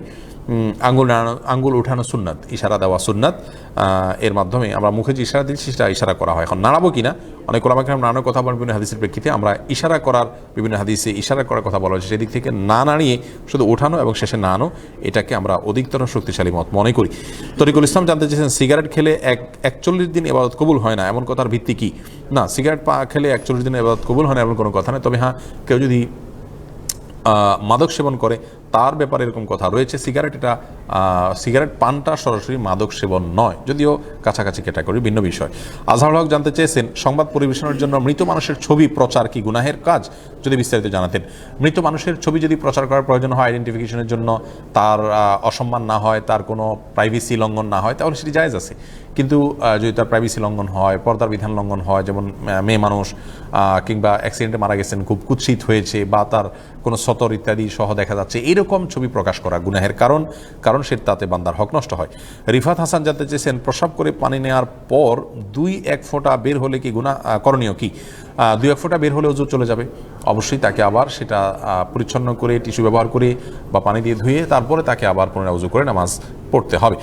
আঙ্গুল উঠানো সুন্নাত, ইশারা দেওয়া সুন্নাত, এর মাধ্যমে আমরা মুখে যে ইশারা দিচ্ছি সেটা ইশারা করা হয়। এখন নাড়াবো কিনা, অনেক ওলামা কেরাম নাড়ানোর কথা বলেন বিভিন্ন হাদিসের প্রেক্ষিতে। আমরা ইশারা করার বিভিন্ন হাদিসে ইশারা করার কথা বলা হয়েছে, সেদিক থেকে না নাড়িয়ে শুধু ওঠানো এবং শেষে নাড়ানো, এটাকে আমরা অধিকতর শক্তিশালী মত মনে করি। তরিকুল ইসলাম জানতে চেয়েছেন সিগারেট খেলে 41 দিন ইবাদত কবুল হয় না, এমন কথার ভিত্তি কি? না, সিগারেট খেলে 41 দিন ইবাদত কবুল হয় না এমন কোনো কথা নেই। তবে হ্যাঁ, কেউ যদি মাদক সেবন করে তার ব্যাপারে এরকম কথা রয়েছে। সিগারেট পানটা সরাসরি মাদক সেবন নয়, যদিও কাছাকাছি ক্যাটাগরি, ভিন্ন বিষয়। আজহারুল হক জানতে চেয়েছেন সংবাদ পরিবেশনের জন্য মৃত মানুষের ছবি প্রচার কি গুনাহের কাজ? যদি বিস্তারিত জানাতেন। মৃত মানুষের ছবি যদি প্রচার করার প্রয়োজন হয় আইডেন্টিফিকেশনের জন্য, তার অসম্মান না হয়, তার কোনো প্রাইভেসি লঙ্ঘন না হয়, তাহলে সেটি জায়েজ আছে। কিন্তু যদি তার প্রাইভেসি লঙ্ঘন হয়, পর্দার বিধান লঙ্ঘন হয়, যেমন মেয়ে মানুষ কিংবা অ্যাক্সিডেন্টে মারা গেছেন, খুব কুৎসিত হয়েছে, বা তার কোনো সতর ইত্যাদি সহ দেখা যাচ্ছে, এরকম ছবি প্রকাশ করা গুনাহের কারণ সে তাতে বান্দার হক নষ্ট হয়। রিফাত হাসান জানতে চেয়েছেন প্রস্রাব করে পানি নেওয়ার পর 2-1 ফোঁটা বের হলে কি গুনাহ করণীয় কি? 2-1 ফোঁটা বের হলে ওযু চলে যাবে, অবশ্যই তাকে আবার সেটা পরিচ্ছন্ন করে টিস্যু ব্যবহার করে বা পানি দিয়ে ধুয়ে তারপরে তাকে আবার পুনরায় ওযু করে নামাজ পড়তে হবে।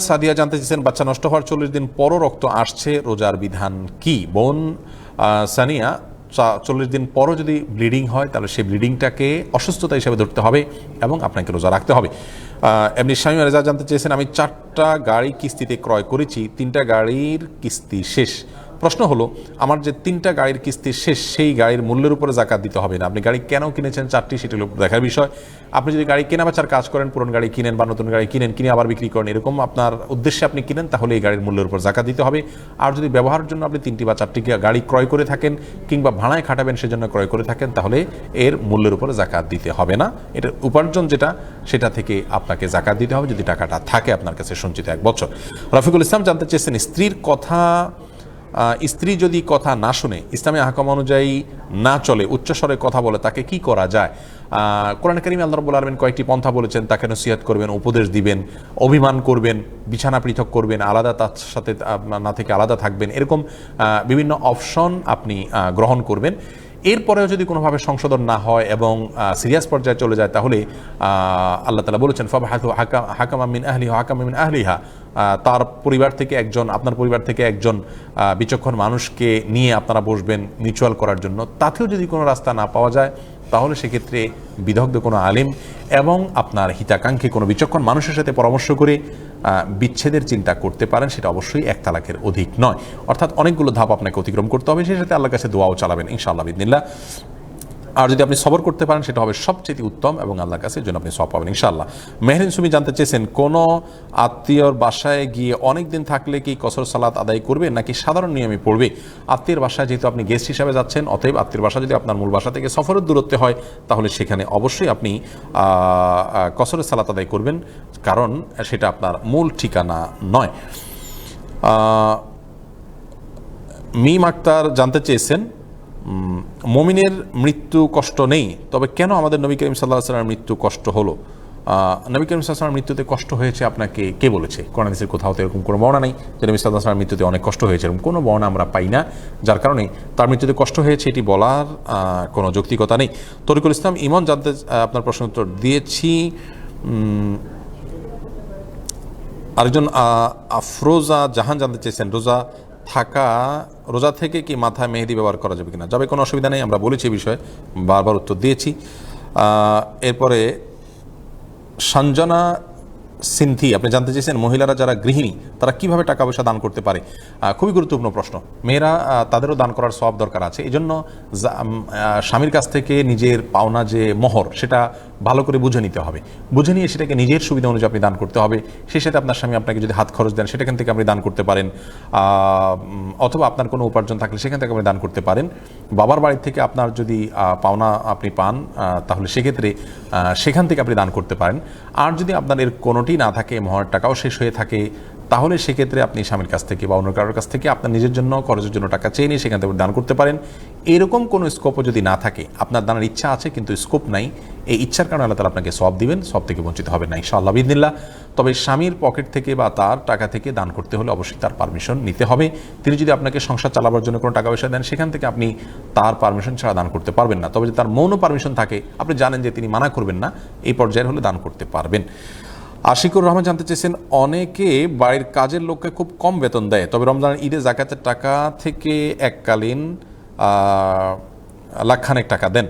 সাদিয়া জানতে চেয়েছেন বাচ্চা নষ্ট হওয়ার 40 দিন পরও রক্ত আসছে, রোজার বিধান কি? বোন সানিয়া, 40 দিন পরও যদি ব্লিডিং হয় তাহলে সেই ব্লিডিংটাকে অসুস্থতা হিসেবে ধরতে হবে এবং আপনাকে রোজা রাখতে হবে। এমনি শামীম রেজা জানতে চেয়েছেন আমি 4টা গাড়ি কিস্তিতে ক্রয় করেছি, 3টা গাড়ির কিস্তি শেষ, প্রশ্ন হলো, আমার যে 3টা গাড়ির কিস্তি শেষ, সেই গাড়ির মূল্যের উপরে জাকাত দিতে হবে না। আপনি গাড়ি কেন কিনেছেন 4টি, সেটি হলো দেখার বিষয়। আপনি যদি গাড়ি কেনা বেচার কাজ করেন, পুরনো গাড়ি কিনেন বা নতুন গাড়ি কিনেন, কিনে আবার বিক্রি করেন, এরকম আপনার উদ্দেশ্যে আপনি কিনেন, তাহলে এই গাড়ির মূল্যের উপর জাকাত দিতে হবে। আর যদি ব্যবহারের জন্য আপনি 3টি বা 4টি গাড়ি ক্রয় করে থাকেন কিংবা ভাড়ায় খাটাবেন সেজন্য ক্রয় করে থাকেন, তাহলে এর মূল্যের উপরে জাকাত দিতে হবে না। এটার উপার্জন যেটা, সেটা থেকে আপনাকে জাকাত দিতে হবে যদি টাকাটা থাকে আপনার কাছে সঞ্চিত 1 বছর। রফিকুল ইসলাম জানতে চেয়েছেন, স্ত্রী যদি কথা না শুনে, ইসলামী আহকাম অনুযায়ী না চলে, উচ্চস্বরে কথা বলে, তাকে কি করা যায়? কোরআন কারীমে আল্লাহ রাব্বুল আলামিন কয়েকটি পন্থা বলেছেন। তাকে নসিহত করবেন, উপদেশ দিবেন, অভিমান করবেন, বিছানা পৃথক করবেন, আলাদা তার সাথে না থেকে আলাদা থাকবেন, এরকম বিভিন্ন অপশন আপনি গ্রহণ করবেন। এরপরেও যদি কোনোভাবে সংশোধন না হয় এবং সিরিয়াস পর্যায়ে চলে যায়, তাহলে আল্লাহ তাআলা বলেছেন ফাবহাথু হাকামান মিন আহলিহি ওয়া হাকামান মিন আহলিহা, তার পরিবার থেকে একজন, আপনার পরিবার থেকে একজন বিচক্ষণ মানুষকে নিয়ে আপনারা বসবেন মিউচুয়াল করার জন্য। তাতেও যদি কোনো রাস্তা না পাওয়া যায়, তাহলে সেক্ষেত্রে বিদগ্ধ কোনো আলিম এবং আপনার হিতাকাঙ্ক্ষী কোনো বিচক্ষণ মানুষের সাথে পরামর্শ করে বিচ্ছেদের চিন্তা করতে পারেন। সেটা অবশ্যই 1 তালাকের অধিক নয়। অর্থাৎ অনেকগুলো ধাপ আপনাকে অতিক্রম করতে হবে, সেই সাথে আল্লাহর কাছে দোয়াও চালাবেন ইনশাআল্লাহ বিইذনিল্লাহ। আর যদি আপনি সবর করতে পারেন, সেটা হবে সবচেয়ে উত্তম এবং আল্লাহর কাছে জন্য আপনি সওয়াব পাবেন ইনশাআল্লাহ। মেহরিন সুমি জানতে চেয়েছেন, কোনো আত্মীয়র বাসায় গিয়ে অনেক দিন থাকলে কি কসর সালাত আদায় করবে নাকি সাধারণ নিয়মে পড়বে? আত্মীয়ের বাসায় যেহেতু আপনি গেস্ট হিসাবে যাচ্ছেন, অতএব আত্মীয়ের বাসা যদি আপনার মূল বাসা থেকে সফরের দূরত্বে হয়, তাহলে সেখানে অবশ্যই আপনি কসরের সালাত আদায় করবেন, কারণ সেটা আপনার মূল ঠিকানা নয়। মিম আক্তার জানতে চেয়েছেন, মুমিনের মৃত্যু কষ্ট নেই, তবে কেন আমাদের নবী করিম সাল্লাল্লাহু আলাইহি ওয়াসাল্লামের মৃত্যু কষ্ট হলো? নবী করিম সাল্লাল্লাহু আলাইহি ওয়াসাল্লামের মৃত্যুতে কষ্ট হয়েছে আপনাকে কে বলেছে? কোরআন হাদিসের কোথাও তো এরকম কোনো বর্ণনা নেই যে নবী সাল্লাল্লাহু আলাইহি ওয়াসাল্লামের মৃত্যুতে অনেক কষ্ট হয়েছে, এরকম কোনো বর্ণনা আমরা পাই না, যার কারণে তার মৃত্যুতে কষ্ট হয়েছে এটি বলার কোনো যৌক্তিকতা নেই। তরিকুল ইসলাম ইমন জানতে আপনার প্রশ্ন উত্তর দিয়েছি। আরেকজন আফরোজা জাহান জানতে চেয়েছেন, রোজা থেকে কি মাথায় মেহেদি ব্যবহার করা যাবে কিনা? যাবে, কোনো অসুবিধা নেই, আমরা বলেছি এই বিষয়ে, বারবার উত্তর দিয়েছি। এরপরে সঞ্জনা সিনথি আপনি জানতে চেয়েছেন, মহিলারা যারা গৃহিণী তারা কিভাবে টাকা পয়সা দান করতে পারে? খুবই গুরুত্বপূর্ণ প্রশ্ন। মেয়েরা তাদেরও দান করার সওয়াব দরকার আছে, এই জন্য স্বামীর কাছ থেকে নিজের পাওনা যে মোহর, সেটা ভালো করে বুঝে নিতে হবে। বুঝে নিয়ে সেটাকে নিজের সুবিধা অনুযায়ী আপনি দান করতে হবে। সেই সাথে আপনার স্বামী আপনাকে যদি হাত খরচ দেন, সেখান থেকে আপনি দান করতে পারেন, অথবা আপনার কোনো উপার্জন থাকলে সেখান থেকে আপনি দান করতে পারেন। বাবার বাড়ি থেকে আপনার যদি পাওনা আপনি পান, তাহলে সেক্ষেত্রে সেখান থেকে আপনি দান করতে পারেন। আর যদি আপনার এর কোনোটি না থাকে, মোহরের টাকাও শেষ হয়ে থাকে, তাহলে সেক্ষেত্রে আপনি স্বামীর কাছ থেকে বা অন্য কারোর কাছ থেকে আপনার নিজের জন্য খরচের জন্য টাকা চেয়ে নিয়ে সেখান থেকে দান করতে পারেন। এরকম কোনো স্কোপও যদি না থাকে, আপনার দানের ইচ্ছা আছে কিন্তু স্কোপ নাই, এই ইচ্ছার কারণে আল্লাহ তাআলা আপনাকে সওয়াব দিবেন, সব থেকে বঞ্চিত হবেন না ইনশাআল্লাহ বিইذনিল্লাহ। তবে স্বামীর পকেট থেকে বা তার টাকা থেকে দান করতে হলে অবশ্যই তার পারমিশন নিতে হবে। তিনি যদি আপনাকে সংসার চালাবার জন্য কোনো টাকা পয়সা দেন, সেখান থেকে আপনি তার পারমিশন ছাড়া দান করতে পারবেন না। তবে যদি তার মৌন পারমিশন থাকে, আপনি জানেন যে তিনি মানা করবেন না, এই পর্যায়ের হলে দান করতে পারবেন। আশিকুর রহমান জানতে চেয়েছেন, অনেকে বাড়ির কাজের লোককে খুব কম বেতন দেয়, তবে রমজানের ঈদে জাকাতের টাকা থেকে এককালীন লাখখানেক টাকা দেন।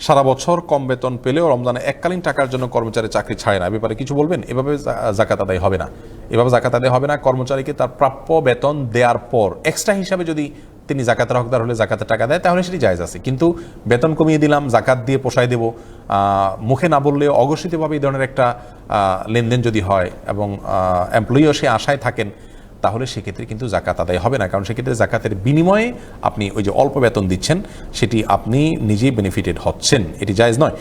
সারা বছর কম বেতন পেলেও রমজানে এককালীন টাকার জন্য কর্মচারী চাকরি ছাড়ে না, ব্যাপারে কিছু বলবেন? এভাবে জাকাত আদায় হবে না, এভাবে জাকাত আদায় হবে না। কর্মচারীকে তার প্রাপ্য বেতন দেওয়ার পর এক্সট্রা হিসাবে যদি তিনি জাকাতের হকদার হলে জাকাতের টাকা দেয়, তাহলে সেটি জায়েজ আছে। কিন্তু বেতন কমিয়ে দিলাম, জাকাত দিয়ে পোষায় দেব, মুখে না বললেও অঘোষিতভাবে এই ধরনের একটা লেনদেন যদি হয় এবং এমপ্লয়িও সে আশায় থাকেন, তাহলে সেক্ষেত্রে কিন্তু জাকাত আদায় হবে না, কারণ সেক্ষেত্রে জাকাতের বিনিময়ে আপনি ওই যে অল্প বেতন দিচ্ছেন, সেটি আপনি নিজেই বেনিফিটেড হচ্ছেন, এটি জায়েজ নয়।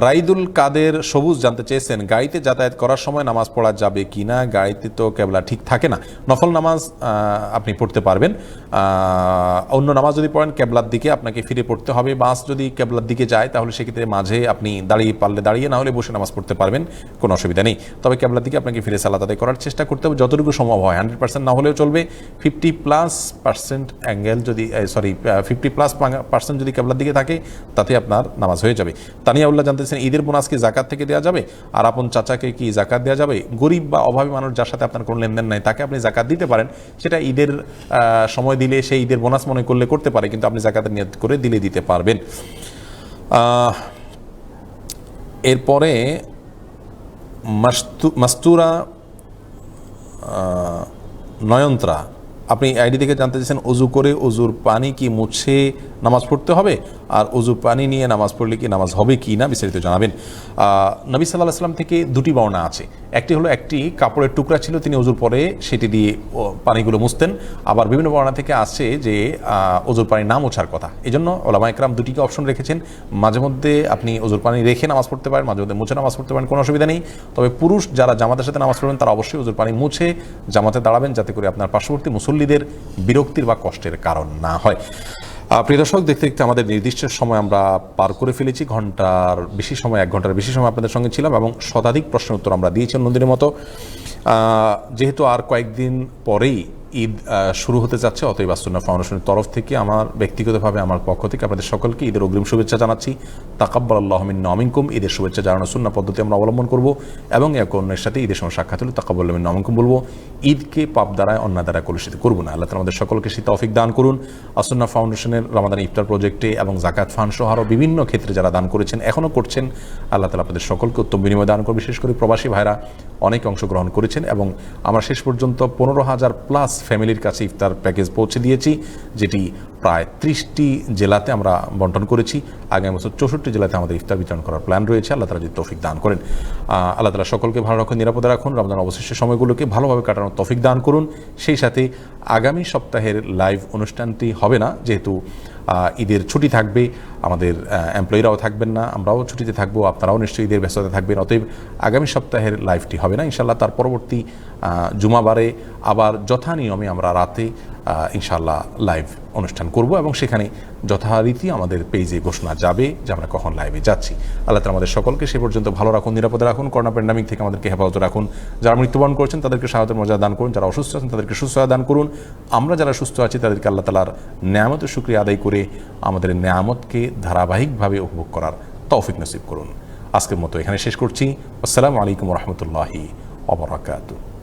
রাইদুল কাদের সবুজ জানতে চেয়েছেন, গাড়িতে যাতায়াত করার সময় নামাজ পড়া যাবে কি না? গাড়িতে তো কেবলা ঠিক থাকে না, নফল নামাজ আপনি পড়তে পারবেন। অন্য নামাজ যদি পড়েন কেবলার দিকে আপনাকে ফিরে পড়তে হবে। বাস যদি কেবলার দিকে যায়, তাহলে সেক্ষেত্রে মাঝে আপনি দাঁড়িয়ে পারলে দাঁড়িয়ে, না হলে বসে নামাজ পড়তে পারবেন, কোনো অসুবিধা নেই। তবে কেবলার দিকে আপনাকে ফিরে সালাত আদায় করার চেষ্টা করতে হবে যতটুকু সম্ভব হয়। 100% না হলেও চলবে, 50+% অ্যাঙ্গেল যদি 50+% যদি কেবলার দিকে থাকে, তাতে আপনার নামাজ হয়ে যাবে। তানিয়াউল্লাহ জানতেছেন, ঈদের বোনাস কি জাকাত থেকে দেওয়া যাবে? আর আপন চাচাকে কি জাকাত দেওয়া যাবে? গরিব বা অভাবী মানুষ যার সাথে আপনার কোনো লেনদেন নাই, তাকে আপনি জাকাত দিতে পারেন। সেটা ঈদের সময় দিলে, সেই ঈদের বোনাস মনে করলে করতে পারে, কিন্তু আপনি জাকাতের নিয়ত করে দিলে দিতে পারবেন। এরপরে মাস্তুরা নয়নত্রা আপনি আইডি থেকে জানতে চাইছেন অজু করে অজুর পানি কি মুছে নামাজ পড়তে হবে, আর অজুর পানি নিয়ে নামাজ পড়লে কি নামাজ হবে কি না বিস্তারিত জানাবেন। নবী সাল্লাল্লাহু আলাইহি ওয়াসাল্লাম থেকে দুটি বর্ণনা আছে। একটি হলো একটি কাপড়ের টুকরা ছিল, তিনি অজুর পরে সেটি দিয়ে পানিগুলো মুছতেন। আবার বিভিন্ন বর্ণনা থেকে আসছে যে অজুর পানি না মোছার কথা। এই জন্য ওলামা ইকরাম দুটিকে অপশন রেখেছেন। মাঝে মধ্যে আপনি অজুর পানি রেখে নামাজ পড়তে পারেন, মাঝে মধ্যে মুছে নামাজ পড়তে পারেন, কোনো অসুবিধা নেই। তবে পুরুষ যারা জামাতের সাথে নামাজ পড়বেন তারা অবশ্যই অজুর পানি মুছে জামাতে দাঁড়াবেন, যাতে করে আপনার পার্শ্ববর্তী মুসল্লিদের বিরক্তির বা কষ্টের কারণ না হয়। প্রিয় দর্শক, দেখতে দেখতে আমাদের নির্দিষ্ট সময় আমরা পার করে ফেলেছি। 1 ঘন্টার বেশি সময় আপনাদের সঙ্গে ছিলাম এবং শতাধিক প্রশ্নের উত্তর আমরা দিয়েছি অন্যদিনের মতো। যেহেতু আর কয়েকদিন পরেই ঈদ শুরু হতে যাচ্ছে, অতএব আসুন্নাহ ফাউন্ডেশনের তরফ থেকে আমার ব্যক্তিগতভাবে আমার পক্ষ থেকে আপনাদের সকলকে ঈদের অগ্রিম শুভেচ্ছা জানাচ্ছি। তাকাব্বালাল্লাহু মিন্না ওয়া মিনকুম। ঈদের শুভেচ্ছা জানানোর সুন্নাহ পদ্ধতি আমরা অবলম্বন করব এবং একে অন্যের সাথে ঈদের সময় সাক্ষাৎ হলে তাকাব্বালাল্লাহু মিন্না ওয়া মিনকুম বলবো। ঈদকে পাপ দ্বারায় অন্যায় দ্বারা কলুষিত করব না। আল্লাহ তাআলা আমাদের সকলকে সেই তৌফিক দান করুন। আসুন্নাহ ফাউন্ডেশনের রমাদান ইফতার প্রজেক্টে এবং যাকাত ফান্ড সহ আরও বিভিন্ন ক্ষেত্রে যারা দান করেছেন, এখনও করছেন, আল্লাহ তাআলা আপনাদের সকলকে উত্তম বিনিময় দান করুন। বিশেষ করে প্রবাসী ভাইরা অনেক অংশগ্রহণ করেছেন এবং আমরা শেষ পর্যন্ত 15,000+ ফ্যামিলির কাছে ইফতার প্যাকেজ পৌঁছে দিয়েছি, যেটি প্রায় 30টি জেলাতে আমরা বন্টন করেছি। আগামী বছর 64 জেলাতে আমাদের ইফতার বিতরণ করার প্ল্যান রয়েছে। আল্লাহ তাআলা যদি তৌফিক দান করেন। আল্লাহ তাআলা সকলকে ভালো রাখুন, নিরাপদে রাখুন, রমজান অবশিষ্ট সময়গুলোকে ভালোভাবে কাটানোর তৌফিক দান করুন। সেই সাথে আগামী সপ্তাহের লাইভ অনুষ্ঠানটি হবে না, যেহেতু ঈদের ছুটি থাকবে, আমাদের এমপ্লয়িরাও থাকবেন না, আমরাও ছুটিতে থাকবো, আপনারাও নিশ্চয়ই ঈদের ব্যস্ততা থাকবেন। অতএব আগামী সপ্তাহের লাইভটি হবে না ইনশাআল্লাহ। তার পরবর্তী জুমাবারে আবার যথানিয়মে আমরা রাতে ইনশাআল্লাহ লাইভ অনুষ্ঠান করব এবং সেখানে যথারীতি আমাদের পেজে ঘোষণা যাবে যে আমরা কখন লাইভে যাচ্ছি। আল্লাহ তাআলা আমাদের সকলকে সে পর্যন্ত ভালো রাখুন, নিরাপদে রাখুন, করোনা প্যান্ডামিক থেকে আমাদেরকে হেফাজত রাখুন। যারা মৃত্যুবরণ করেছেন তাদেরকে শাহাদাতের মর্যাদা দান করুন, যারা অসুস্থ আছেন তাদেরকে সুস্থতা দান করুন। আমরা যারা সুস্থ আছি তাদেরকে আল্লাহ তাআলার নেয়ামতের শুকরিয়া আদায় করে আমাদের নেয়ামতকে ধারাবাহিকভাবে উপভোগ করার তৌফিক নসিব করুন। আজকের মতো এখানে শেষ করছি। আসসালামু আলাইকুম ওয়া রাহমাতুল্লাহি ওয়া বারাকাতুহু।